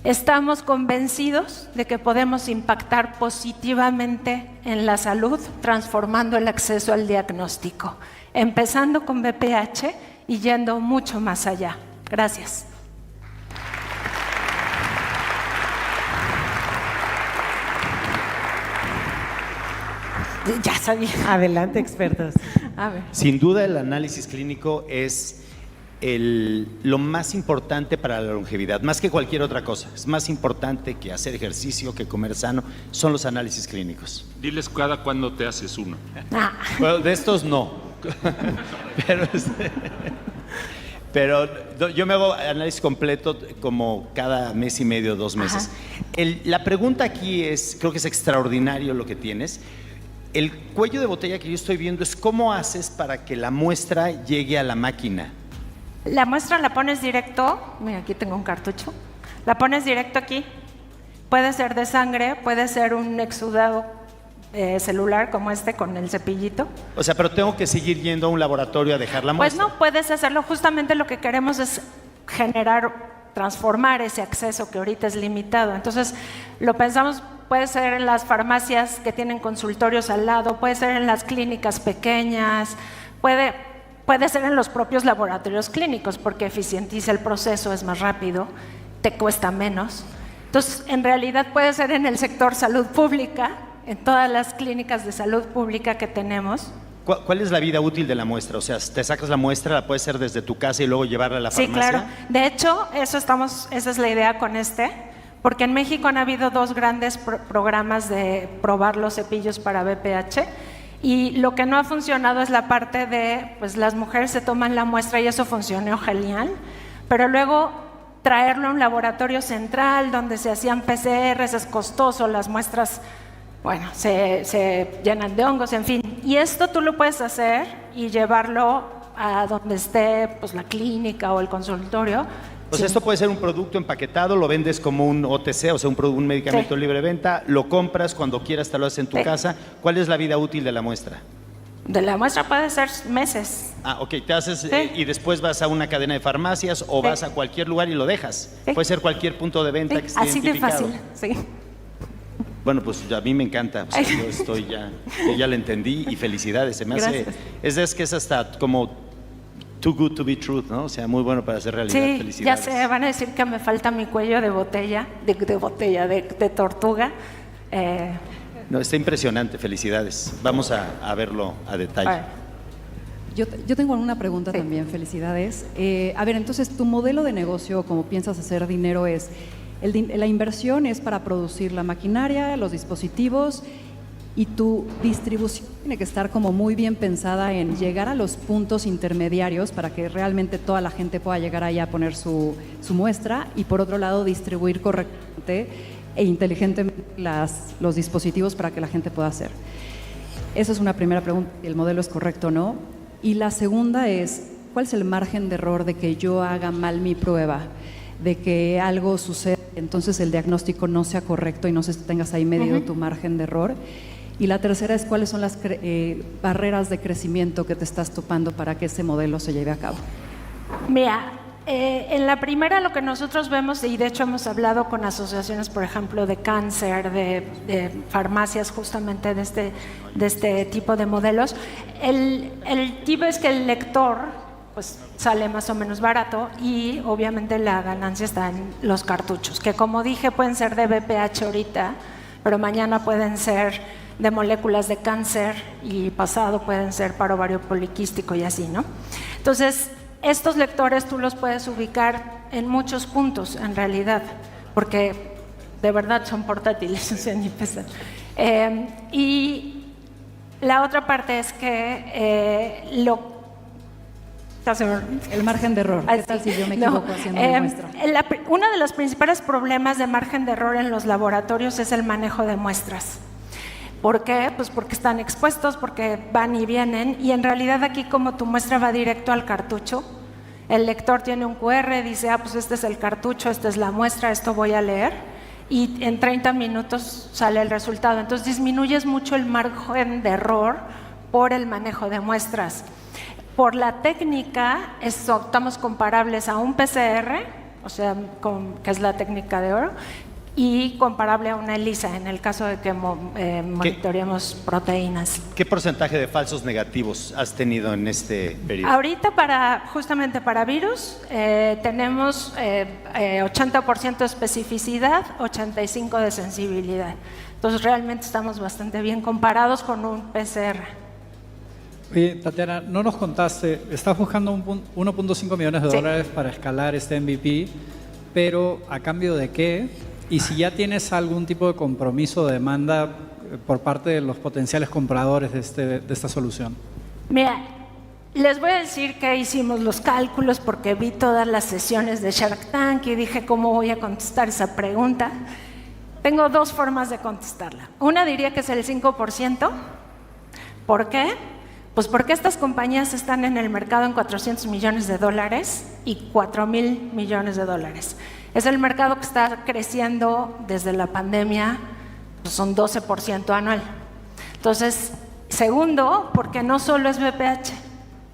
Estamos convencidos de que podemos impactar positivamente en la salud, transformando el acceso al diagnóstico, empezando con BPH y yendo mucho más allá. Gracias. Ya sabía. Adelante, expertos. A ver. Sin duda el análisis clínico es lo más importante para la longevidad, más que cualquier otra cosa. Es más importante que hacer ejercicio, que comer sano, son los análisis clínicos. Diles cada cuándo te haces uno. Bueno, de estos no. Pero yo me hago análisis completo como cada mes y medio, 2 meses. La pregunta aquí es, creo que es extraordinario lo que tienes. El cuello de botella que yo estoy viendo es cómo haces para que la muestra llegue a la máquina. La muestra la pones directo, mira, aquí tengo un cartucho, la pones directo aquí. Puede ser de sangre, puede ser un exudado celular como este con el cepillito. O sea, pero tengo que seguir yendo a un laboratorio a dejar la muestra. Pues no, puedes hacerlo. Justamente lo que queremos es transformar ese acceso que ahorita es limitado. Entonces, lo pensamos, puede ser en las farmacias que tienen consultorios al lado, puede ser en las clínicas pequeñas, puede ser en los propios laboratorios clínicos, porque eficientiza el proceso, es más rápido, te cuesta menos. Entonces, en realidad puede ser en el sector salud pública, en todas las clínicas de salud pública que tenemos. ¿Cuál es la vida útil de la muestra? O sea, te sacas la muestra, la puedes hacer desde tu casa y luego llevarla a la farmacia. Sí, claro. De hecho, esa es la idea con porque en México han habido 2 grandes programas de probar los cepillos para BPH y lo que no ha funcionado es la parte de, pues las mujeres se toman la muestra y eso funcionó genial, pero luego traerlo a un laboratorio central donde se hacían PCRs es costoso, las muestras, bueno, se llenan de hongos, en fin. Y esto tú lo puedes hacer y llevarlo a donde esté pues, la clínica o el consultorio. Pues sí. Esto puede ser un producto empaquetado, lo vendes como un OTC, o sea, un medicamento libre de venta, lo compras cuando quieras, te lo haces en tu casa. ¿Cuál es la vida útil de la muestra? De la muestra puede ser meses. Ah, ok, te haces y después vas a una cadena de farmacias o vas a cualquier lugar y lo dejas. Puede ser cualquier punto de venta que esté así identificado. de fácil, sí. Bueno, pues a mí me encanta, o sea, yo estoy ya lo entendí y felicidades. Se me hace, es que es hasta como too good to be truth, ¿no? O sea, muy bueno para hacer realidad. Sí, felicidades. Ya sé, van a decir que me falta mi cuello de botella, de tortuga. No, está impresionante, felicidades. Vamos a verlo a detalle. Yo tengo una pregunta también, felicidades. A ver, entonces, tu modelo de negocio, como piensas hacer dinero, es, la inversión es para producir la maquinaria, los dispositivos, y tu distribución tiene que estar como muy bien pensada en llegar a los puntos intermediarios para que realmente toda la gente pueda llegar ahí a poner su muestra, y por otro lado distribuir correctamente e inteligentemente los dispositivos para que la gente pueda hacer. Esa es una primera pregunta, ¿el modelo es correcto o no? Y la segunda es, ¿cuál es el margen de error de que yo haga mal mi prueba? De que algo suceda, entonces el diagnóstico no sea correcto y no tengas ahí medido tu margen de error. Y la tercera es, ¿cuáles son las barreras de crecimiento que te estás topando para que ese modelo se lleve a cabo? Mira, En la primera lo que nosotros vemos, y de hecho hemos hablado con asociaciones, por ejemplo, de cáncer, de farmacias justamente de este tipo de modelos, el tipo es que el lector pues sale más o menos barato y obviamente la ganancia está en los cartuchos, que como dije pueden ser de BPH ahorita, pero mañana pueden ser de moléculas de cáncer y pasado pueden ser para ovario poliquístico y así, ¿no? Entonces, estos lectores tú los puedes ubicar en muchos puntos, en realidad, porque de verdad son portátiles, o sea, ni pesan. Y la otra parte es que el margen de error. ¿Qué tal si yo me equivoco haciendo mi muestra? Uno de los principales problemas de margen de error en los laboratorios es el manejo de muestras. ¿Por qué? Pues porque están expuestos, porque van y vienen, y en realidad aquí como tu muestra va directo al cartucho, el lector tiene un QR, dice, pues este es el cartucho, esta es la muestra, esto voy a leer, y en 30 minutos sale el resultado. Entonces disminuyes mucho el margen de error por el manejo de muestras. Por la técnica, estamos comparables a un PCR, o sea, que es la técnica de oro, y comparable a una ELISA en el caso de que monitoreemos proteínas. ¿Qué porcentaje de falsos negativos has tenido en este periodo? Ahorita justamente para virus tenemos 80% de especificidad, 85% de sensibilidad. Entonces realmente estamos bastante bien comparados con un PCR. Oye, Tatiana, no nos contaste, estás buscando 1.5 millones de dólares para escalar este MVP, pero ¿a cambio de qué? Y si ya tienes algún tipo de compromiso de demanda por parte de los potenciales compradores de esta solución. Mira, les voy a decir que hicimos los cálculos porque vi todas las sesiones de Shark Tank y dije cómo voy a contestar esa pregunta. Tengo dos formas de contestarla. Una diría que es el 5%. ¿Por qué? Pues porque estas compañías están en el mercado en $400 millones y $4,000 millones. Es el mercado que está creciendo desde la pandemia, pues son 12% anual. Entonces, segundo, porque no solo es BPH,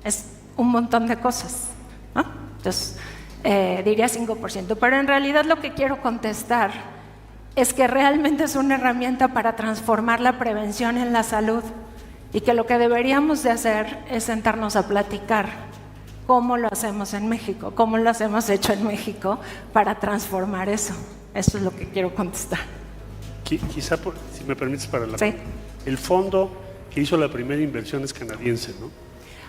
es un montón de cosas, ¿no? Entonces, diría 5%. Pero en realidad lo que quiero contestar es que realmente es una herramienta para transformar la prevención en la salud y que lo que deberíamos de hacer es sentarnos a platicar cómo lo hacemos en México, cómo lo hemos hecho en México para transformar eso. Eso es lo que quiero contestar. Quizá, si me permites, el fondo que hizo la primera inversión es canadiense, ¿no?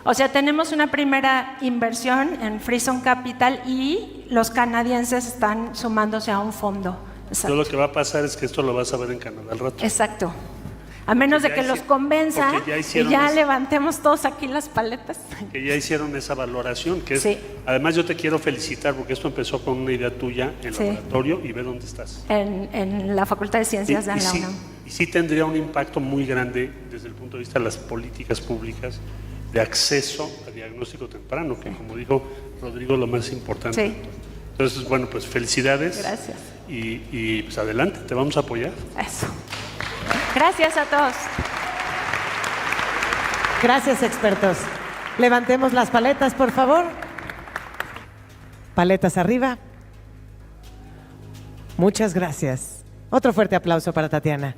O sea, tenemos una primera inversión en Frison Capital y los canadienses están sumándose a un fondo. Entonces, lo que va a pasar es que esto lo vas a ver en Canadá al rato. Exacto. A menos de que los convenza y ya levantemos todos aquí las paletas. Que ya hicieron esa valoración, que es, además yo te quiero felicitar porque esto empezó con una idea tuya en el laboratorio y ve dónde estás. En la Facultad de Ciencias de la UNAM. Y sí tendría un impacto muy grande desde el punto de vista de las políticas públicas de acceso a diagnóstico temprano, que como dijo Rodrigo, lo más importante. Sí. Entonces, bueno, pues felicidades. Gracias. Y pues adelante, te vamos a apoyar. Eso. Gracias a todos. Gracias, expertos. Levantemos las paletas, por favor. Paletas arriba. Muchas gracias. Otro fuerte aplauso para Tatiana.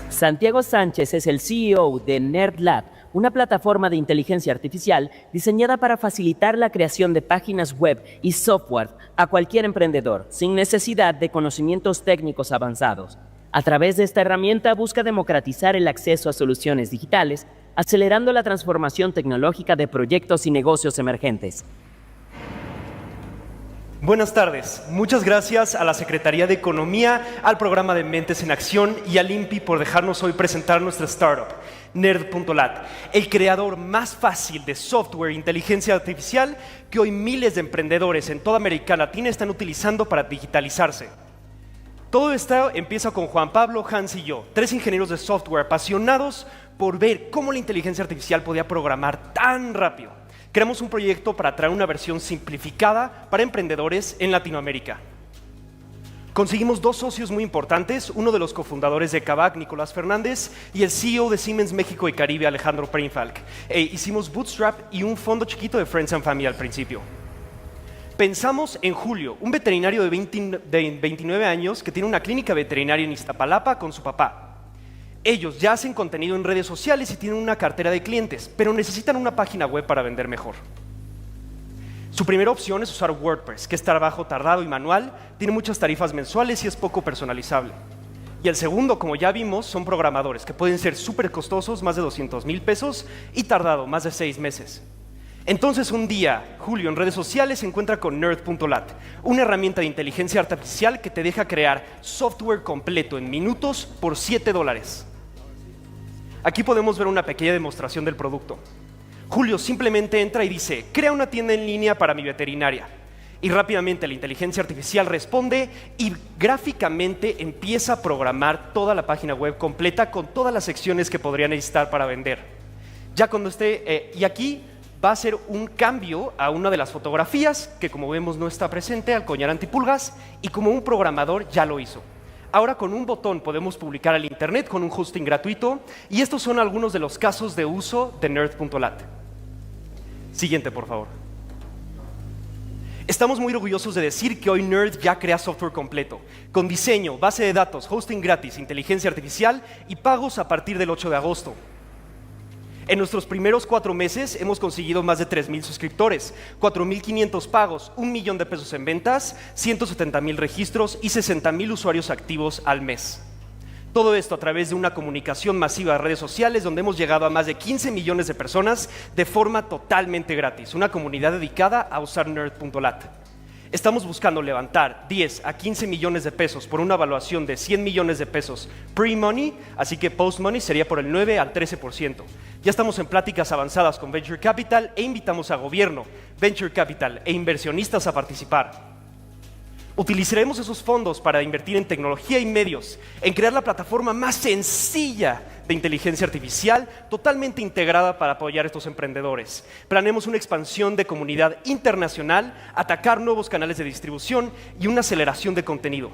Santiago Sánchez es el CEO de NerdLab, una plataforma de inteligencia artificial diseñada para facilitar la creación de páginas web y software a cualquier emprendedor, sin necesidad de conocimientos técnicos avanzados. A través de esta herramienta busca democratizar el acceso a soluciones digitales, acelerando la transformación tecnológica de proyectos y negocios emergentes. Buenas tardes. Muchas gracias a la Secretaría de Economía, al programa de Mentes en Acción y al INPI por dejarnos hoy presentar nuestra startup, Nerd.lat, el creador más fácil de software e inteligencia artificial que hoy miles de emprendedores en toda América Latina están utilizando para digitalizarse. Todo esto empieza con Juan Pablo, Hans y yo, 3 ingenieros de software apasionados por ver cómo la inteligencia artificial podía programar tan rápido. Creamos un proyecto para traer una versión simplificada para emprendedores en Latinoamérica. Conseguimos 2 socios muy importantes, uno de los cofundadores de Kavak, Nicolás Fernández, y el CEO de Siemens México y Caribe, Alejandro Preinfalk. Hicimos bootstrap y un fondo chiquito de Friends and Family al principio. Pensamos en Julio, un veterinario de 29 años que tiene una clínica veterinaria en Iztapalapa con su papá. Ellos ya hacen contenido en redes sociales y tienen una cartera de clientes, pero necesitan una página web para vender mejor. Su primera opción es usar WordPress, que es trabajo tardado y manual, tiene muchas tarifas mensuales y es poco personalizable. Y el segundo, como ya vimos, son programadores, que pueden ser súper costosos, más de 200,000 pesos, y tardado más de 6 meses. Entonces un día, Julio en redes sociales se encuentra con Nerd.lat, una herramienta de inteligencia artificial que te deja crear software completo en minutos por $7. Aquí podemos ver una pequeña demostración del producto. Julio simplemente entra y dice, crea una tienda en línea para mi veterinaria. Y rápidamente la inteligencia artificial responde y gráficamente empieza a programar toda la página web completa con todas las secciones que podría necesitar para vender. Ya cuando esté, y aquí va a ser un cambio a una de las fotografías, que como vemos no está presente, al collar antipulgas, y como un programador ya lo hizo. Ahora con un botón podemos publicar al internet con un hosting gratuito, y estos son algunos de los casos de uso de Nerd.lat. Siguiente, por favor. Estamos muy orgullosos de decir que hoy Nerd ya crea software completo, con diseño, base de datos, hosting gratis, inteligencia artificial y pagos a partir del 8 de agosto. En nuestros primeros 4 meses hemos conseguido más de 3,000 suscriptores, 4,500 pagos, $1 millón en ventas, 170,000 registros y 60,000 usuarios activos al mes. Todo esto a través de una comunicación masiva de redes sociales donde hemos llegado a más de 15 millones de personas de forma totalmente gratis, una comunidad dedicada a usar Nerd.lat. Estamos buscando levantar 10 a 15 millones de pesos por una evaluación de 100 millones de pesos pre-money, así que post-money sería por el 9 al 13%. Ya estamos en pláticas avanzadas con Venture Capital e invitamos a gobierno, Venture Capital e inversionistas a participar. Utilizaremos esos fondos para invertir en tecnología y medios, en crear la plataforma más sencilla de inteligencia artificial, totalmente integrada para apoyar a estos emprendedores. Planeamos una expansión de comunidad internacional, atacar nuevos canales de distribución y una aceleración de contenido.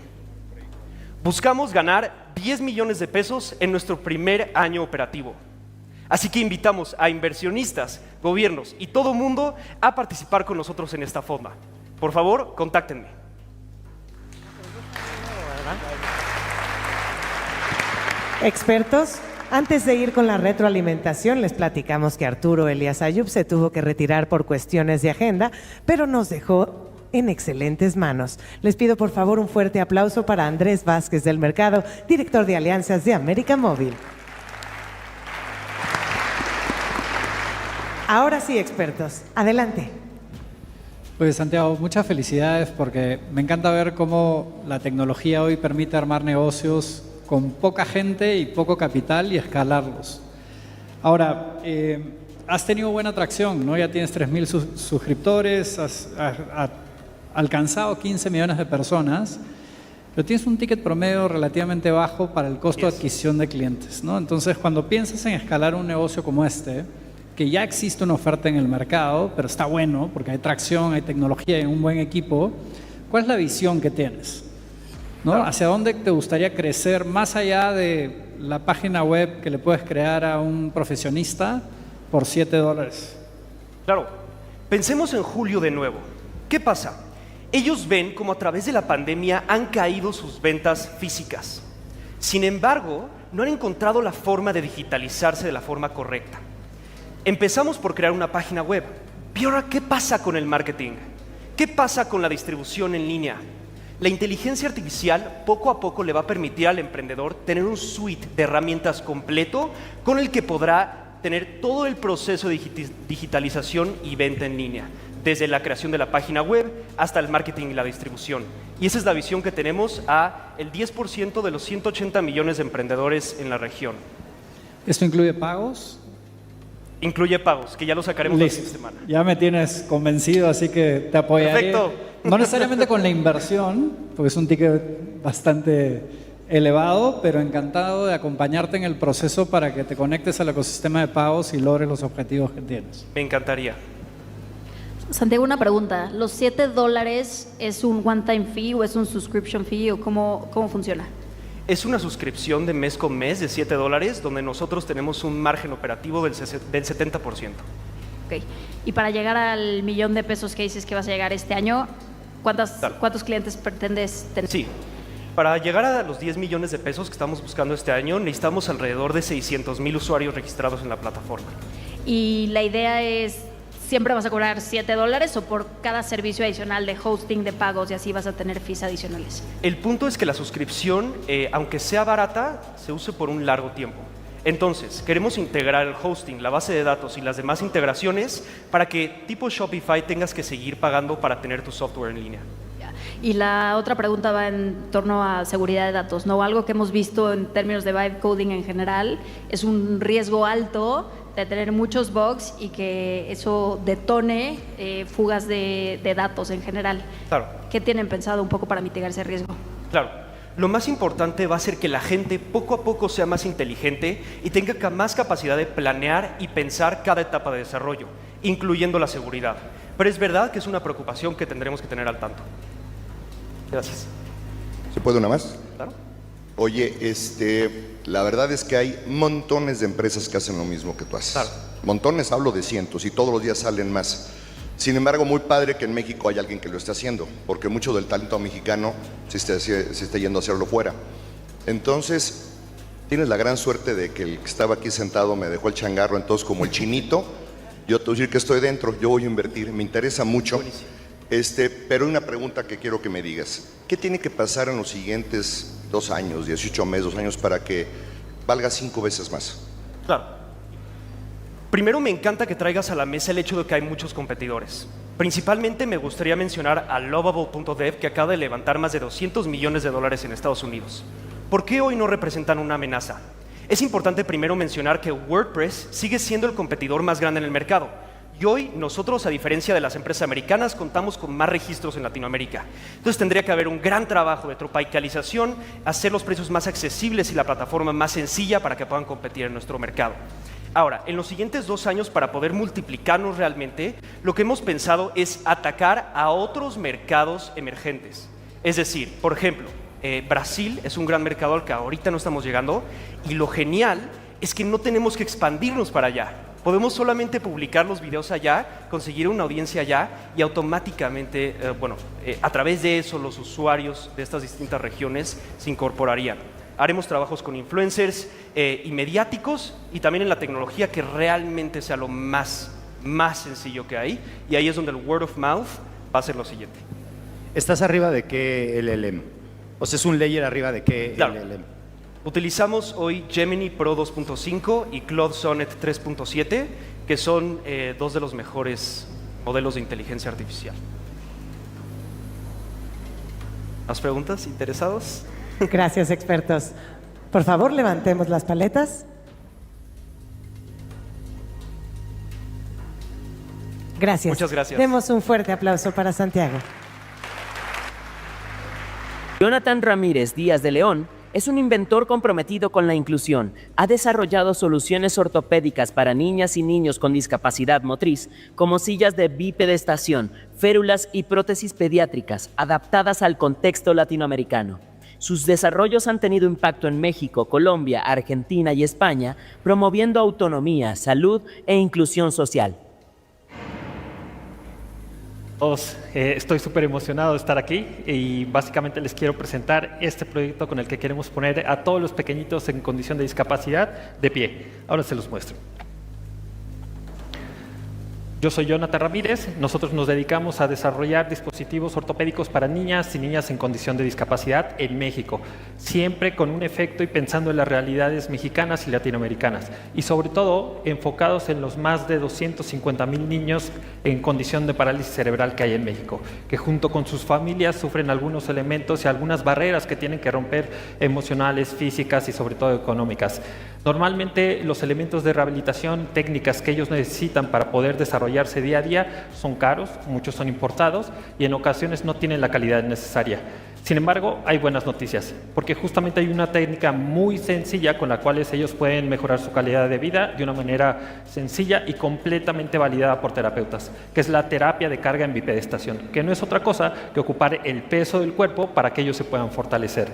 Buscamos ganar 10 millones de pesos en nuestro primer año operativo. Así que invitamos a inversionistas, gobiernos y todo mundo a participar con nosotros en esta fonda. Por favor, contáctenme. Expertos, antes de ir con la retroalimentación, les platicamos que Arturo Elías Ayub se tuvo que retirar por cuestiones de agenda, pero nos dejó en excelentes manos. Les pido por favor un fuerte aplauso para Andrés Vázquez del Mercado, director de alianzas de América Móvil. Ahora sí, expertos, adelante. Pues Santiago, muchas felicidades porque me encanta ver cómo la tecnología hoy permite armar negocios con poca gente y poco capital y escalarlos. Ahora, has tenido buena atracción, ¿no? Ya tienes 3,000 suscriptores, has alcanzado 15 millones de personas, pero tienes un ticket promedio relativamente bajo para el costo de adquisición de clientes, ¿no? Entonces, cuando piensas en escalar un negocio como este, que ya existe una oferta en el mercado, pero está bueno porque hay tracción, hay tecnología y un buen equipo, ¿cuál es la visión que tienes? ¿No? ¿Hacia dónde te gustaría crecer más allá de la página web que le puedes crear a un profesionista por $7? Claro, pensemos en Julio de nuevo. ¿Qué pasa? Ellos ven como a través de la pandemia han caído sus ventas físicas. Sin embargo, no han encontrado la forma de digitalizarse de la forma correcta. Empezamos por crear una página web. ¿Y ahora qué pasa con el marketing? ¿Qué pasa con la distribución en línea? La inteligencia artificial poco a poco le va a permitir al emprendedor tener un suite de herramientas completo con el que podrá tener todo el proceso de digitalización y venta en línea, desde la creación de la página web hasta el marketing y la distribución. Y esa es la visión que tenemos a el 10% de los 180 millones de emprendedores en la región. ¿Esto incluye pagos? Incluye pagos, que ya lo sacaremos la próxima semana. Ya me tienes convencido, así que te apoyaré. Perfecto. No necesariamente con la inversión, porque es un ticket bastante elevado, pero encantado de acompañarte en el proceso para que te conectes al ecosistema de pagos y logres los objetivos que tienes. Me encantaría. Santiago, una pregunta. ¿Los $7 es un one-time fee o es un subscription fee o cómo funciona? Es una suscripción de mes con mes de $7, donde nosotros tenemos un margen operativo del 70%. Ok. Y para llegar al $1,000,000 que dices que vas a llegar este año, ¿cuántos clientes pretendes tener? Sí. Para llegar a los 10 millones de pesos que estamos buscando este año, necesitamos alrededor de 600,000 usuarios registrados en la plataforma. Y la idea es, ¿siempre vas a cobrar $7 o por cada servicio adicional de hosting, de pagos y así vas a tener fees adicionales? El punto es que la suscripción, aunque sea barata, se use por un largo tiempo. Entonces, queremos integrar el hosting, la base de datos y las demás integraciones para que, tipo Shopify, tengas que seguir pagando para tener tu software en línea. Y la otra pregunta va en torno a seguridad de datos, ¿no? Algo que hemos visto en términos de vibe coding en general es un riesgo alto de tener muchos bugs y que eso detone fugas de datos en general. Claro. ¿Qué tienen pensado un poco para mitigar ese riesgo? Claro. Lo más importante va a ser que la gente poco a poco sea más inteligente y tenga más capacidad de planear y pensar cada etapa de desarrollo, incluyendo la seguridad. Pero es verdad que es una preocupación que tendremos que tener al tanto. Gracias. ¿Se puede una más? Claro. Oye, la verdad es que hay montones de empresas que hacen lo mismo que tú haces. Claro. Montones, hablo de cientos, y todos los días salen más. Sin embargo, muy padre que en México hay alguien que lo esté haciendo, porque mucho del talento mexicano se está yendo a hacerlo fuera. Entonces, tienes la gran suerte de que el que estaba aquí sentado me dejó el changarro, entonces como el chinito, yo te voy a decir que estoy dentro, yo voy a invertir, me interesa mucho. Buenísimo. Pero una pregunta que quiero que me digas. ¿Qué tiene que pasar en los siguientes 2 años, 18 meses, 2 años para que valga 5 veces más? Claro. Primero, me encanta que traigas a la mesa el hecho de que hay muchos competidores. Principalmente me gustaría mencionar a Lovable.dev, que acaba de levantar más de $200 millones en Estados Unidos. ¿Por qué hoy no representan una amenaza? Es importante primero mencionar que WordPress sigue siendo el competidor más grande en el mercado. Y hoy nosotros, a diferencia de las empresas americanas, contamos con más registros en Latinoamérica. Entonces tendría que haber un gran trabajo de tropicalización, hacer los precios más accesibles y la plataforma más sencilla para que puedan competir en nuestro mercado. Ahora, en los siguientes 2 años, para poder multiplicarnos realmente, lo que hemos pensado es atacar a otros mercados emergentes. Es decir, por ejemplo, Brasil es un gran mercado al que ahorita no estamos llegando, y lo genial es que no tenemos que expandirnos para allá. Podemos solamente publicar los videos allá, conseguir una audiencia allá y automáticamente, a través de eso los usuarios de estas distintas regiones se incorporarían. Haremos trabajos con influencers y mediáticos y también en la tecnología que realmente sea lo más sencillo que hay, y ahí es donde el word of mouth va a ser lo siguiente. ¿Estás arriba de qué LLM? O sea, ¿es un layer arriba de qué LLM? Utilizamos hoy Gemini Pro 2.5 y Claude Sonnet 3.7, que son 2 de los mejores modelos de inteligencia artificial. ¿Más preguntas? ¿Interesados? Gracias, expertos. Por favor, levantemos las paletas. Gracias. Muchas gracias. Demos un fuerte aplauso para Santiago. Jonathan Ramírez Díaz de León es un inventor comprometido con la inclusión. Ha desarrollado soluciones ortopédicas para niñas y niños con discapacidad motriz, como sillas de bipedestación, férulas y prótesis pediátricas, adaptadas al contexto latinoamericano. Sus desarrollos han tenido impacto en México, Colombia, Argentina y España, promoviendo autonomía, salud e inclusión social. Estoy súper emocionado de estar aquí y básicamente les quiero presentar este proyecto con el que queremos poner a todos los pequeñitos en condición de discapacidad de pie. Ahora se los muestro. Yo soy Jonathan Ramírez. Nosotros nos dedicamos a desarrollar dispositivos ortopédicos para niñas y niñas en condición de discapacidad en México, siempre con un efecto y pensando en las realidades mexicanas y latinoamericanas, y sobre todo enfocados en los más de 250,000 niños en condición de parálisis cerebral que hay en México, que junto con sus familias sufren algunos elementos y algunas barreras que tienen que romper, emocionales, físicas y sobre todo económicas. Normalmente los elementos de rehabilitación técnicas que ellos necesitan para poder desarrollarse día a día son caros, muchos son importados y en ocasiones no tienen la calidad necesaria. Sin embargo, hay buenas noticias, porque justamente hay una técnica muy sencilla con la cual ellos pueden mejorar su calidad de vida de una manera sencilla y completamente validada por terapeutas, que es la terapia de carga en bipedestación, que no es otra cosa que ocupar el peso del cuerpo para que ellos se puedan fortalecer.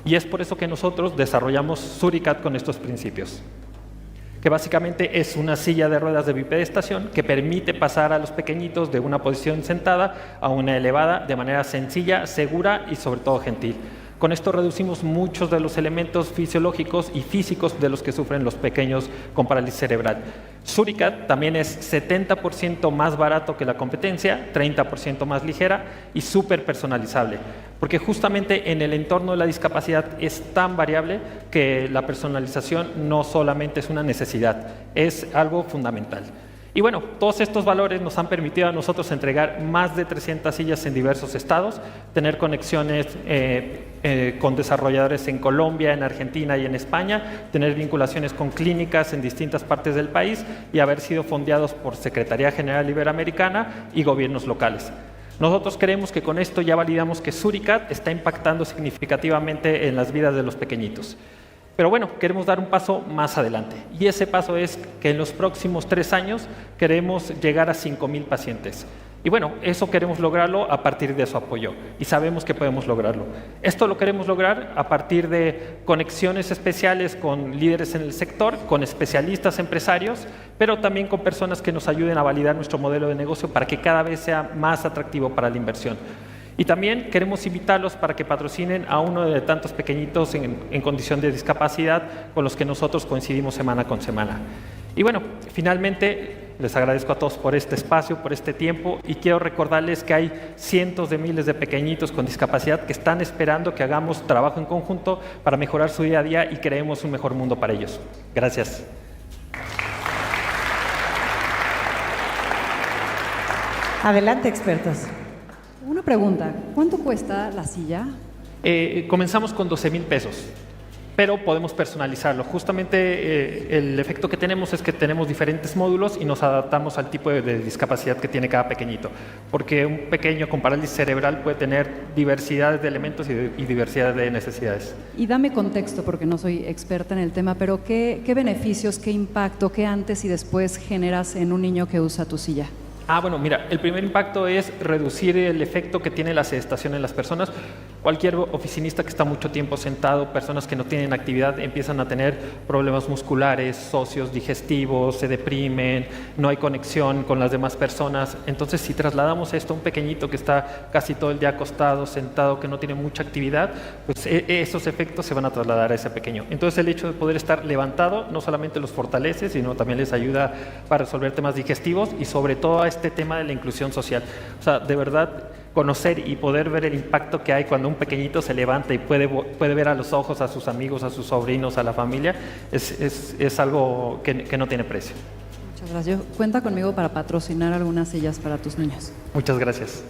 Y es por eso que nosotros desarrollamos Suricat con estos principios, que básicamente es una silla de ruedas de bipedestación que permite pasar a los pequeñitos de una posición sentada a una elevada de manera sencilla, segura y sobre todo gentil. Con esto reducimos muchos de los elementos fisiológicos y físicos de los que sufren los pequeños con parálisis cerebral. Suricat también es 70% más barato que la competencia, 30% más ligera y súper personalizable, porque justamente en el entorno de la discapacidad es tan variable que la personalización no solamente es una necesidad, es algo fundamental. Y bueno, todos estos valores nos han permitido a nosotros entregar más de 300 sillas en diversos estados, tener conexiones con desarrolladores en Colombia, en Argentina y en España, tener vinculaciones con clínicas en distintas partes del país y haber sido fondeados por Secretaría General Iberoamericana y gobiernos locales. Nosotros creemos que con esto ya validamos que Suricat está impactando significativamente en las vidas de los pequeñitos. Pero bueno, queremos dar un paso más adelante y ese paso es que en los próximos 3 años queremos llegar a 5,000 pacientes. Y bueno, eso queremos lograrlo a partir de su apoyo y sabemos que podemos lograrlo. Esto lo queremos lograr a partir de conexiones especiales con líderes en el sector, con especialistas empresarios, pero también con personas que nos ayuden a validar nuestro modelo de negocio para que cada vez sea más atractivo para la inversión. Y también queremos invitarlos para que patrocinen a uno de tantos pequeñitos en condición de discapacidad con los que nosotros coincidimos semana con semana. Y bueno, finalmente les agradezco a todos por este espacio, por este tiempo y quiero recordarles que hay cientos de miles de pequeñitos con discapacidad que están esperando que hagamos trabajo en conjunto para mejorar su día a día y creemos un mejor mundo para ellos. Gracias. Adelante, expertos. Una pregunta, ¿cuánto cuesta la silla? Comenzamos con 12,000 pesos, pero podemos personalizarlo. Justamente el efecto que tenemos es que tenemos diferentes módulos y nos adaptamos al tipo de discapacidad que tiene cada pequeñito, porque un pequeño con parálisis cerebral puede tener diversidad de elementos y diversidad de necesidades. Y dame contexto, porque no soy experta en el tema, pero ¿qué beneficios, qué impacto, qué antes y después generas en un niño que usa tu silla? Bueno, mira, el primer impacto es reducir el efecto que tiene la sedestación en las personas. Cualquier oficinista que está mucho tiempo sentado, personas que no tienen actividad, empiezan a tener problemas musculares, socios, digestivos, se deprimen, no hay conexión con las demás personas. Entonces, si trasladamos esto a un pequeñito que está casi todo el día acostado, sentado, que no tiene mucha actividad, pues esos efectos se van a trasladar a ese pequeño. Entonces, el hecho de poder estar levantado no solamente los fortalece, sino también les ayuda para resolver temas digestivos y sobre todo a este tema de la inclusión social. O sea, de verdad, conocer y poder ver el impacto que hay cuando un pequeñito se levanta y puede ver a los ojos a sus amigos, a sus sobrinos, a la familia, es algo que no tiene precio. Muchas gracias. Cuenta conmigo para patrocinar algunas sillas para tus niños. Muchas gracias.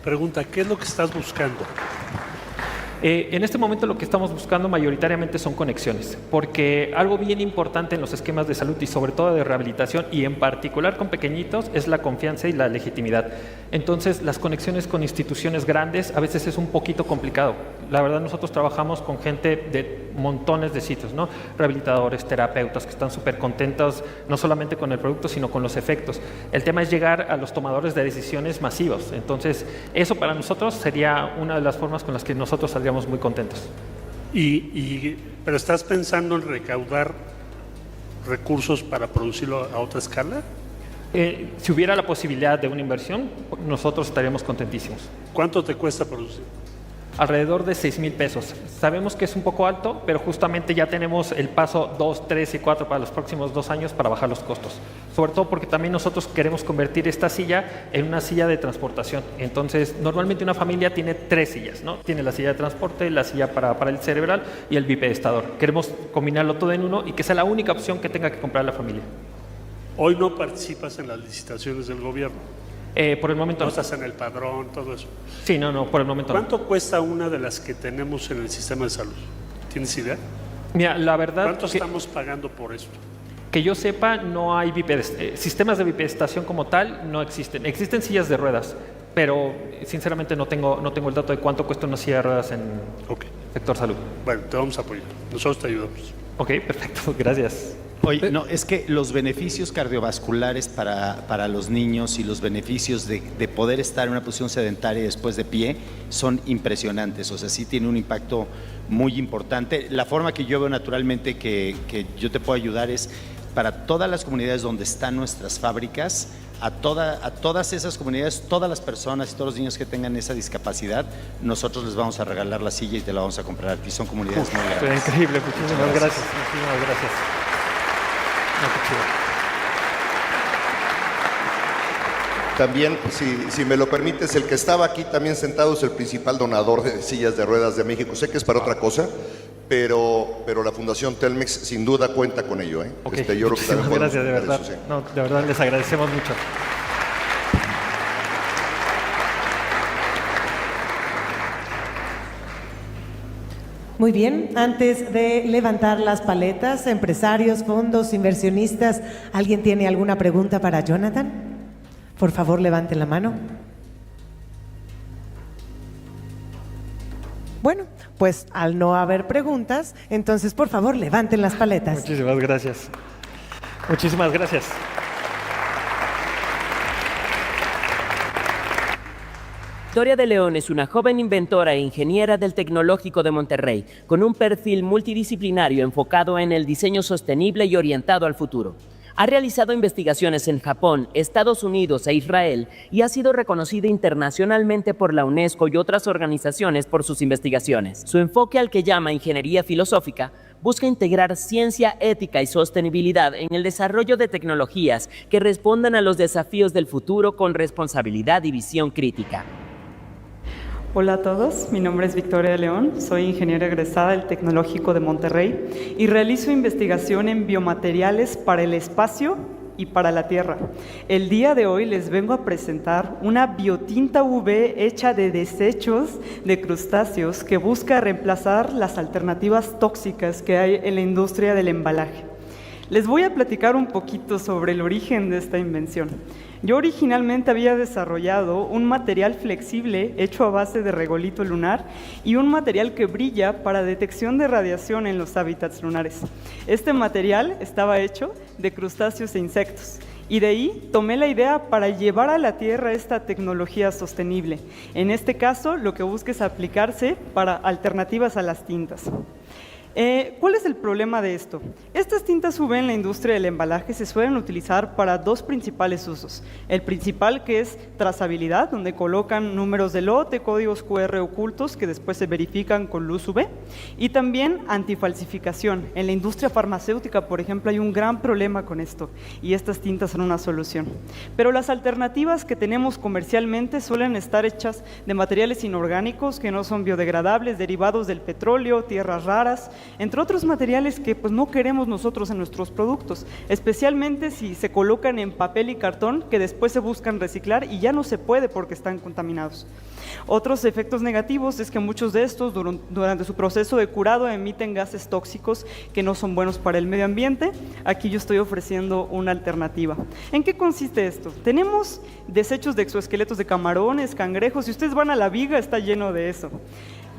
Pregunta, ¿qué es lo que estás buscando? En este momento lo que estamos buscando mayoritariamente son conexiones, porque algo bien importante en los esquemas de salud y sobre todo de rehabilitación y en particular con pequeñitos es la confianza y la legitimidad. Entonces las conexiones con instituciones grandes a veces es un poquito complicado. La verdad nosotros trabajamos con gente de montones de sitios, ¿no? Rehabilitadores, terapeutas que están súper contentos no solamente con el producto sino con los efectos. El tema es llegar a los tomadores de decisiones masivos. Entonces eso para nosotros sería una de las formas con las que nosotros saldríamos muy contentos. ¿Pero estás pensando en recaudar recursos para producirlo a otra escala? Si hubiera la posibilidad de una inversión, nosotros estaríamos contentísimos. ¿Cuánto te cuesta producir? Alrededor de 6,000 pesos. Sabemos que es un poco alto, pero justamente ya tenemos el paso 2, 3 y 4 para los próximos 2 años para bajar los costos. Sobre todo porque también nosotros queremos convertir esta silla en una silla de transportación. Entonces, normalmente una familia tiene 3 sillas, ¿no? Tiene la silla de transporte, la silla para el cerebral y el bipedestador. Queremos combinarlo todo en uno y que sea la única opción que tenga que comprar la familia. Hoy no participas en las licitaciones del gobierno. Por el momento no. Estás en el padrón, todo eso. Sí, no, por el momento no. ¿Cuánto cuesta una de las que tenemos en el sistema de salud? ¿Tienes idea? Mira, la verdad... ¿Cuánto estamos pagando por esto? Que yo sepa, no hay sistemas de bipedestación como tal, no existen. Existen sillas de ruedas, pero sinceramente no tengo el dato de cuánto cuesta una silla de ruedas en sector salud. Bueno, te vamos a apoyar. Nosotros te ayudamos. Ok, perfecto, gracias. Oye, no, es que los beneficios cardiovasculares para los niños y los beneficios de poder estar en una posición sedentaria y después de pie son impresionantes. O sea, sí tiene un impacto muy importante. La forma que yo veo naturalmente que yo te puedo ayudar es para todas las comunidades donde están nuestras fábricas, a todas esas comunidades, todas las personas y todos los niños que tengan esa discapacidad, nosotros les vamos a regalar la silla y te la vamos a comprar a ti. Son comunidades muy grandes. Increíble, muchísimas gracias. Muchísimas gracias. También, si me lo permites, el que estaba aquí también sentado es el principal donador de sillas de ruedas de México. Sé que es para otra cosa, pero la Fundación Telmex sin duda cuenta con ello. Okay. Yo creo que también gracias, de verdad. Eso, sí. No, de verdad les agradecemos mucho. Muy bien, antes de levantar las paletas, empresarios, fondos, inversionistas, ¿alguien tiene alguna pregunta para Jonathan? Por favor, levanten la mano. Bueno, pues al no haber preguntas, entonces por favor levanten las paletas. Muchísimas gracias. Muchísimas gracias. Victoria de León es una joven inventora e ingeniera del Tecnológico de Monterrey, con un perfil multidisciplinario enfocado en el diseño sostenible y orientado al futuro. Ha realizado investigaciones en Japón, Estados Unidos e Israel y ha sido reconocida internacionalmente por la UNESCO y otras organizaciones por sus investigaciones. Su enfoque, al que llama ingeniería filosófica, busca integrar ciencia, ética y sostenibilidad en el desarrollo de tecnologías que respondan a los desafíos del futuro con responsabilidad y visión crítica. Hola a todos, mi nombre es Victoria de León, soy ingeniera egresada del Tecnológico de Monterrey y realizo investigación en biomateriales para el espacio y para la Tierra. El día de hoy les vengo a presentar una biotinta UV hecha de desechos de crustáceos que busca reemplazar las alternativas tóxicas que hay en la industria del embalaje. Les voy a platicar un poquito sobre el origen de esta invención. Yo originalmente había desarrollado un material flexible hecho a base de regolito lunar y un material que brilla para detección de radiación en los hábitats lunares. Este material estaba hecho de crustáceos e insectos. Y de ahí tomé la idea para llevar a la Tierra esta tecnología sostenible. En este caso, lo que busca es aplicarse para alternativas a las tintas. ¿Cuál es el problema de esto? Estas tintas UV en la industria del embalaje se suelen utilizar para dos principales usos. El principal, que es trazabilidad, donde colocan números de lote, códigos QR ocultos que después se verifican con luz UV. Y también antifalsificación. En la industria farmacéutica, por ejemplo, hay un gran problema con esto y estas tintas son una solución. Pero las alternativas que tenemos comercialmente suelen estar hechas de materiales inorgánicos que no son biodegradables, derivados del petróleo, tierras raras, entre otros materiales que pues no queremos nosotros en nuestros productos, especialmente si se colocan en papel y cartón que después se buscan reciclar y ya no se puede porque están contaminados. Otros efectos negativos es que muchos de estos durante su proceso de curado emiten gases tóxicos que no son buenos para el medio ambiente. Aquí yo estoy ofreciendo una alternativa. ¿En qué consiste esto? Tenemos desechos de exoesqueletos de camarones, cangrejos, si ustedes van a la viga está lleno de eso.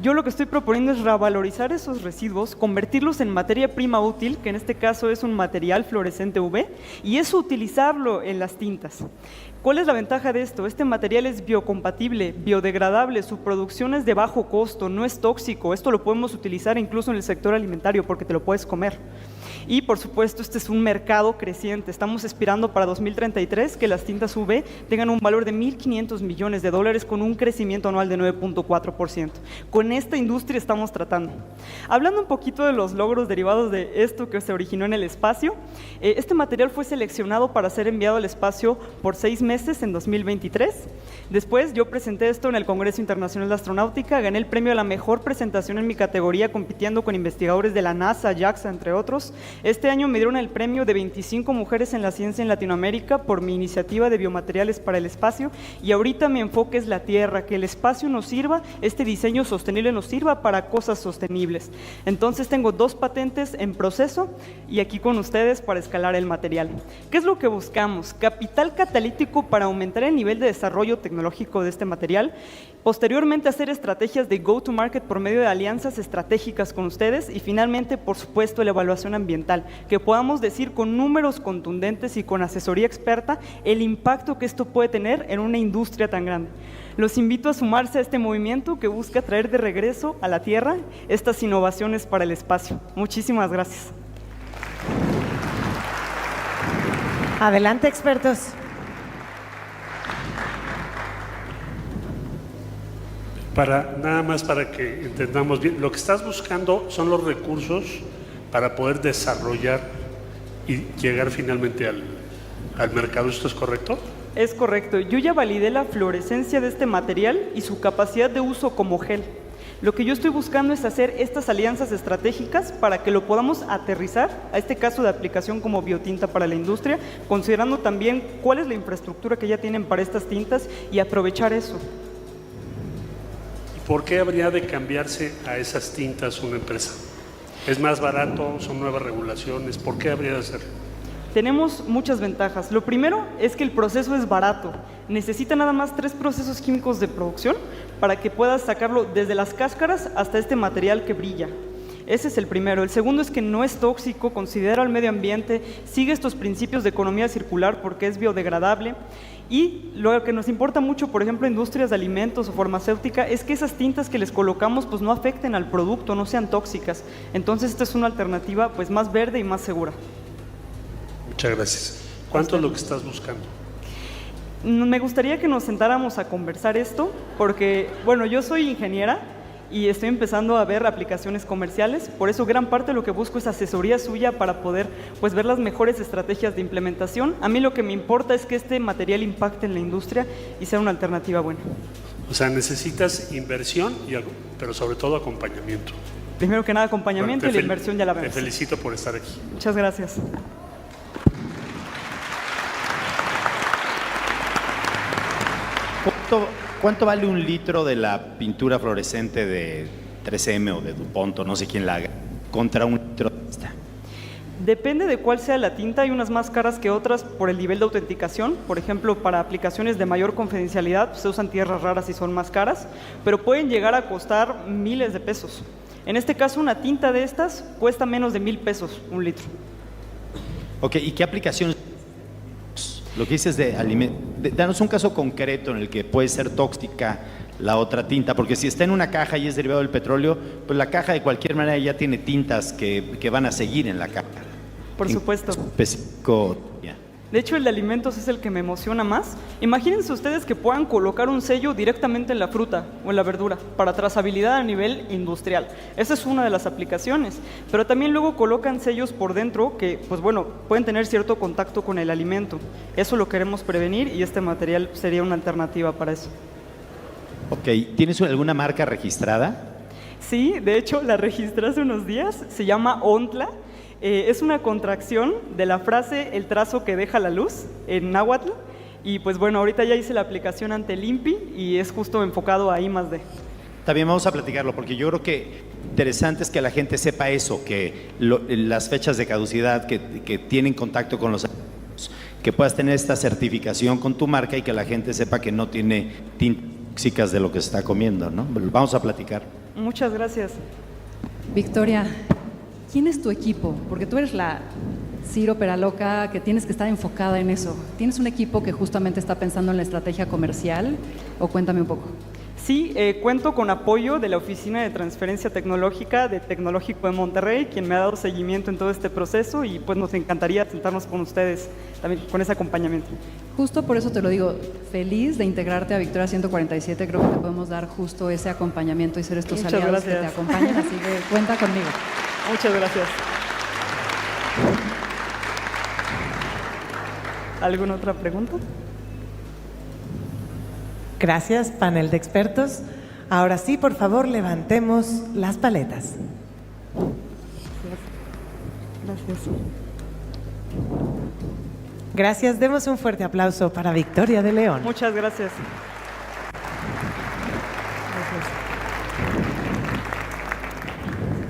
Yo lo que estoy proponiendo es revalorizar esos residuos, convertirlos en materia prima útil, que en este caso es un material fluorescente UV, y eso utilizarlo en las tintas. ¿Cuál es la ventaja de esto? Este material es biocompatible, biodegradable, su producción es de bajo costo, no es tóxico. Esto lo podemos utilizar incluso en el sector alimentario porque te lo puedes comer. Y por supuesto, este es un mercado creciente. Estamos aspirando para 2033 que las tintas UV tengan un valor de $1.500 millones con un crecimiento anual de 9.4%. Con esta industria estamos tratando. Hablando un poquito de los logros derivados de esto que se originó en el espacio, este material fue seleccionado para ser enviado al espacio por 6 meses en 2023. Después yo presenté esto en el Congreso Internacional de Astronáutica, gané el premio a la mejor presentación en mi categoría compitiendo con investigadores de la NASA, JAXA, entre otros. Este año me dieron el premio de 25 mujeres en la ciencia en Latinoamérica por mi iniciativa de biomateriales para el espacio y ahorita mi enfoque es la Tierra, que el espacio nos sirva, este diseño sostenible nos sirva para cosas sostenibles. Entonces tengo 2 patentes en proceso y aquí con ustedes para escalar el material. ¿Qué es lo que buscamos? Capital catalítico para aumentar el nivel de desarrollo tecnológico tecnológico de este material. Posteriormente, hacer estrategias de go-to-market por medio de alianzas estratégicas con ustedes. Y finalmente, por supuesto, la evaluación ambiental, que podamos decir con números contundentes y con asesoría experta el impacto que esto puede tener en una industria tan grande. Los invito a sumarse a este movimiento que busca traer de regreso a la Tierra estas innovaciones para el espacio. Muchísimas gracias. Adelante, expertos. Nada más para que entendamos bien, lo que estás buscando son los recursos para poder desarrollar y llegar finalmente al mercado. ¿Esto es correcto? Es correcto. Yo ya validé la fluorescencia de este material y su capacidad de uso como gel. Lo que yo estoy buscando es hacer estas alianzas estratégicas para que lo podamos aterrizar a este caso de aplicación como biotinta para la industria, considerando también cuál es la infraestructura que ya tienen para estas tintas y aprovechar eso. ¿Por qué habría de cambiarse a esas tintas una empresa? ¿Es más barato? ¿Son nuevas regulaciones? ¿Por qué habría de hacerlo? Tenemos muchas ventajas. Lo primero es que el proceso es barato. Necesita nada más 3 procesos químicos de producción para que puedas sacarlo desde las cáscaras hasta este material que brilla. Ese es el primero. El segundo es que no es tóxico, considera el medio ambiente, sigue estos principios de economía circular porque es biodegradable. Y lo que nos importa mucho, por ejemplo, industrias de alimentos o farmacéutica, es que esas tintas que les colocamos pues no afecten al producto, no sean tóxicas. Entonces esta es una alternativa pues más verde y más segura. Muchas gracias. ¿Cuánto es lo que estás buscando? Me gustaría que nos sentáramos a conversar esto, porque, bueno, yo soy ingeniera y estoy empezando a ver aplicaciones comerciales, por eso gran parte de lo que busco es asesoría suya para poder pues, ver las mejores estrategias de implementación. A mí lo que me importa es que este material impacte en la industria y sea una alternativa buena. O sea, necesitas inversión, pero sobre todo acompañamiento. Primero que nada acompañamiento y la inversión ya la vemos. Te felicito por estar aquí. Muchas gracias. ¿Cuánto vale un litro de la pintura fluorescente de 3M o de DuPont, o no sé quién la haga, contra un litro de esta? Depende de cuál sea la tinta, hay unas más caras que otras por el nivel de autenticación. Por ejemplo, para aplicaciones de mayor confidencialidad se usan tierras raras y son más caras, pero pueden llegar a costar miles de pesos. En este caso, una tinta de estas cuesta menos de 1,000 pesos un litro. Ok, ¿y qué aplicaciones? Lo que dices de alimentos, danos un caso concreto en el que puede ser tóxica la otra tinta, porque si está en una caja y es derivado del petróleo, pues la caja de cualquier manera ya tiene tintas que van a seguir en la caja. Por supuesto. Específico. De hecho, el de alimentos es el que me emociona más. Imagínense ustedes que puedan colocar un sello directamente en la fruta o en la verdura para trazabilidad a nivel industrial. Esa es una de las aplicaciones. Pero también luego colocan sellos por dentro que, pues bueno, pueden tener cierto contacto con el alimento. Eso lo queremos prevenir y este material sería una alternativa para eso. Ok, ¿tienes alguna marca registrada? Sí, de hecho la registré hace unos días. Se llama ONTLA. Es una contracción de la frase el trazo que deja la luz en náhuatl y pues bueno, ahorita ya hice la aplicación ante el INPI y es justo enfocado a I+D. También vamos a platicarlo porque yo creo que interesante es que la gente sepa eso, que las fechas de caducidad que tienen contacto con los alimentos, que puedas tener esta certificación con tu marca y que la gente sepa que no tiene tintas tóxicas de lo que se está comiendo, ¿no? Vamos a platicar. Muchas gracias. Victoria, ¿quién es tu equipo? Porque tú eres la Ciro Peraloca que tienes que estar enfocada en eso. ¿Tienes un equipo que justamente está pensando en la estrategia comercial? O cuéntame un poco. Sí, cuento con apoyo de la Oficina de Transferencia Tecnológica de Tecnológico de Monterrey, quien me ha dado seguimiento en todo este proceso y pues nos encantaría sentarnos con ustedes también con ese acompañamiento. Justo por eso te lo digo, feliz de integrarte a Victoria 147, creo que te podemos dar justo ese acompañamiento y ser estos Muchas aliados gracias. que te acompañan, así que cuenta conmigo. Muchas gracias. ¿Alguna otra pregunta? Gracias, panel de expertos. Ahora sí, por favor, levantemos las paletas. Gracias. Gracias, demos un fuerte aplauso para Victoria de León. Muchas gracias.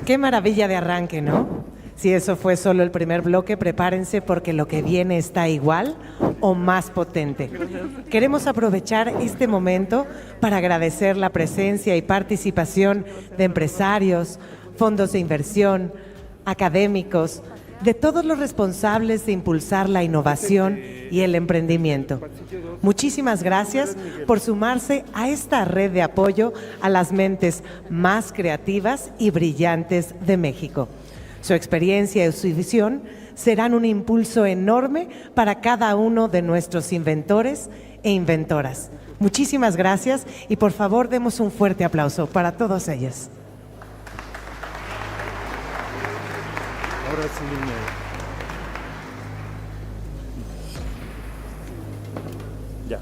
Qué maravilla de arranque, ¿no? Si eso fue solo el primer bloque, prepárense porque lo que viene está igual o más potente. Queremos aprovechar este momento para agradecer la presencia y participación de empresarios, fondos de inversión, académicos, de todos los responsables de impulsar la innovación y el emprendimiento. Muchísimas gracias por sumarse a esta red de apoyo a las mentes más creativas y brillantes de México. Su experiencia y su visión serán un impulso enorme para cada uno de nuestros inventores e inventoras. Muchísimas gracias y por favor demos un fuerte aplauso para todos ellos. Ahora sí Ya.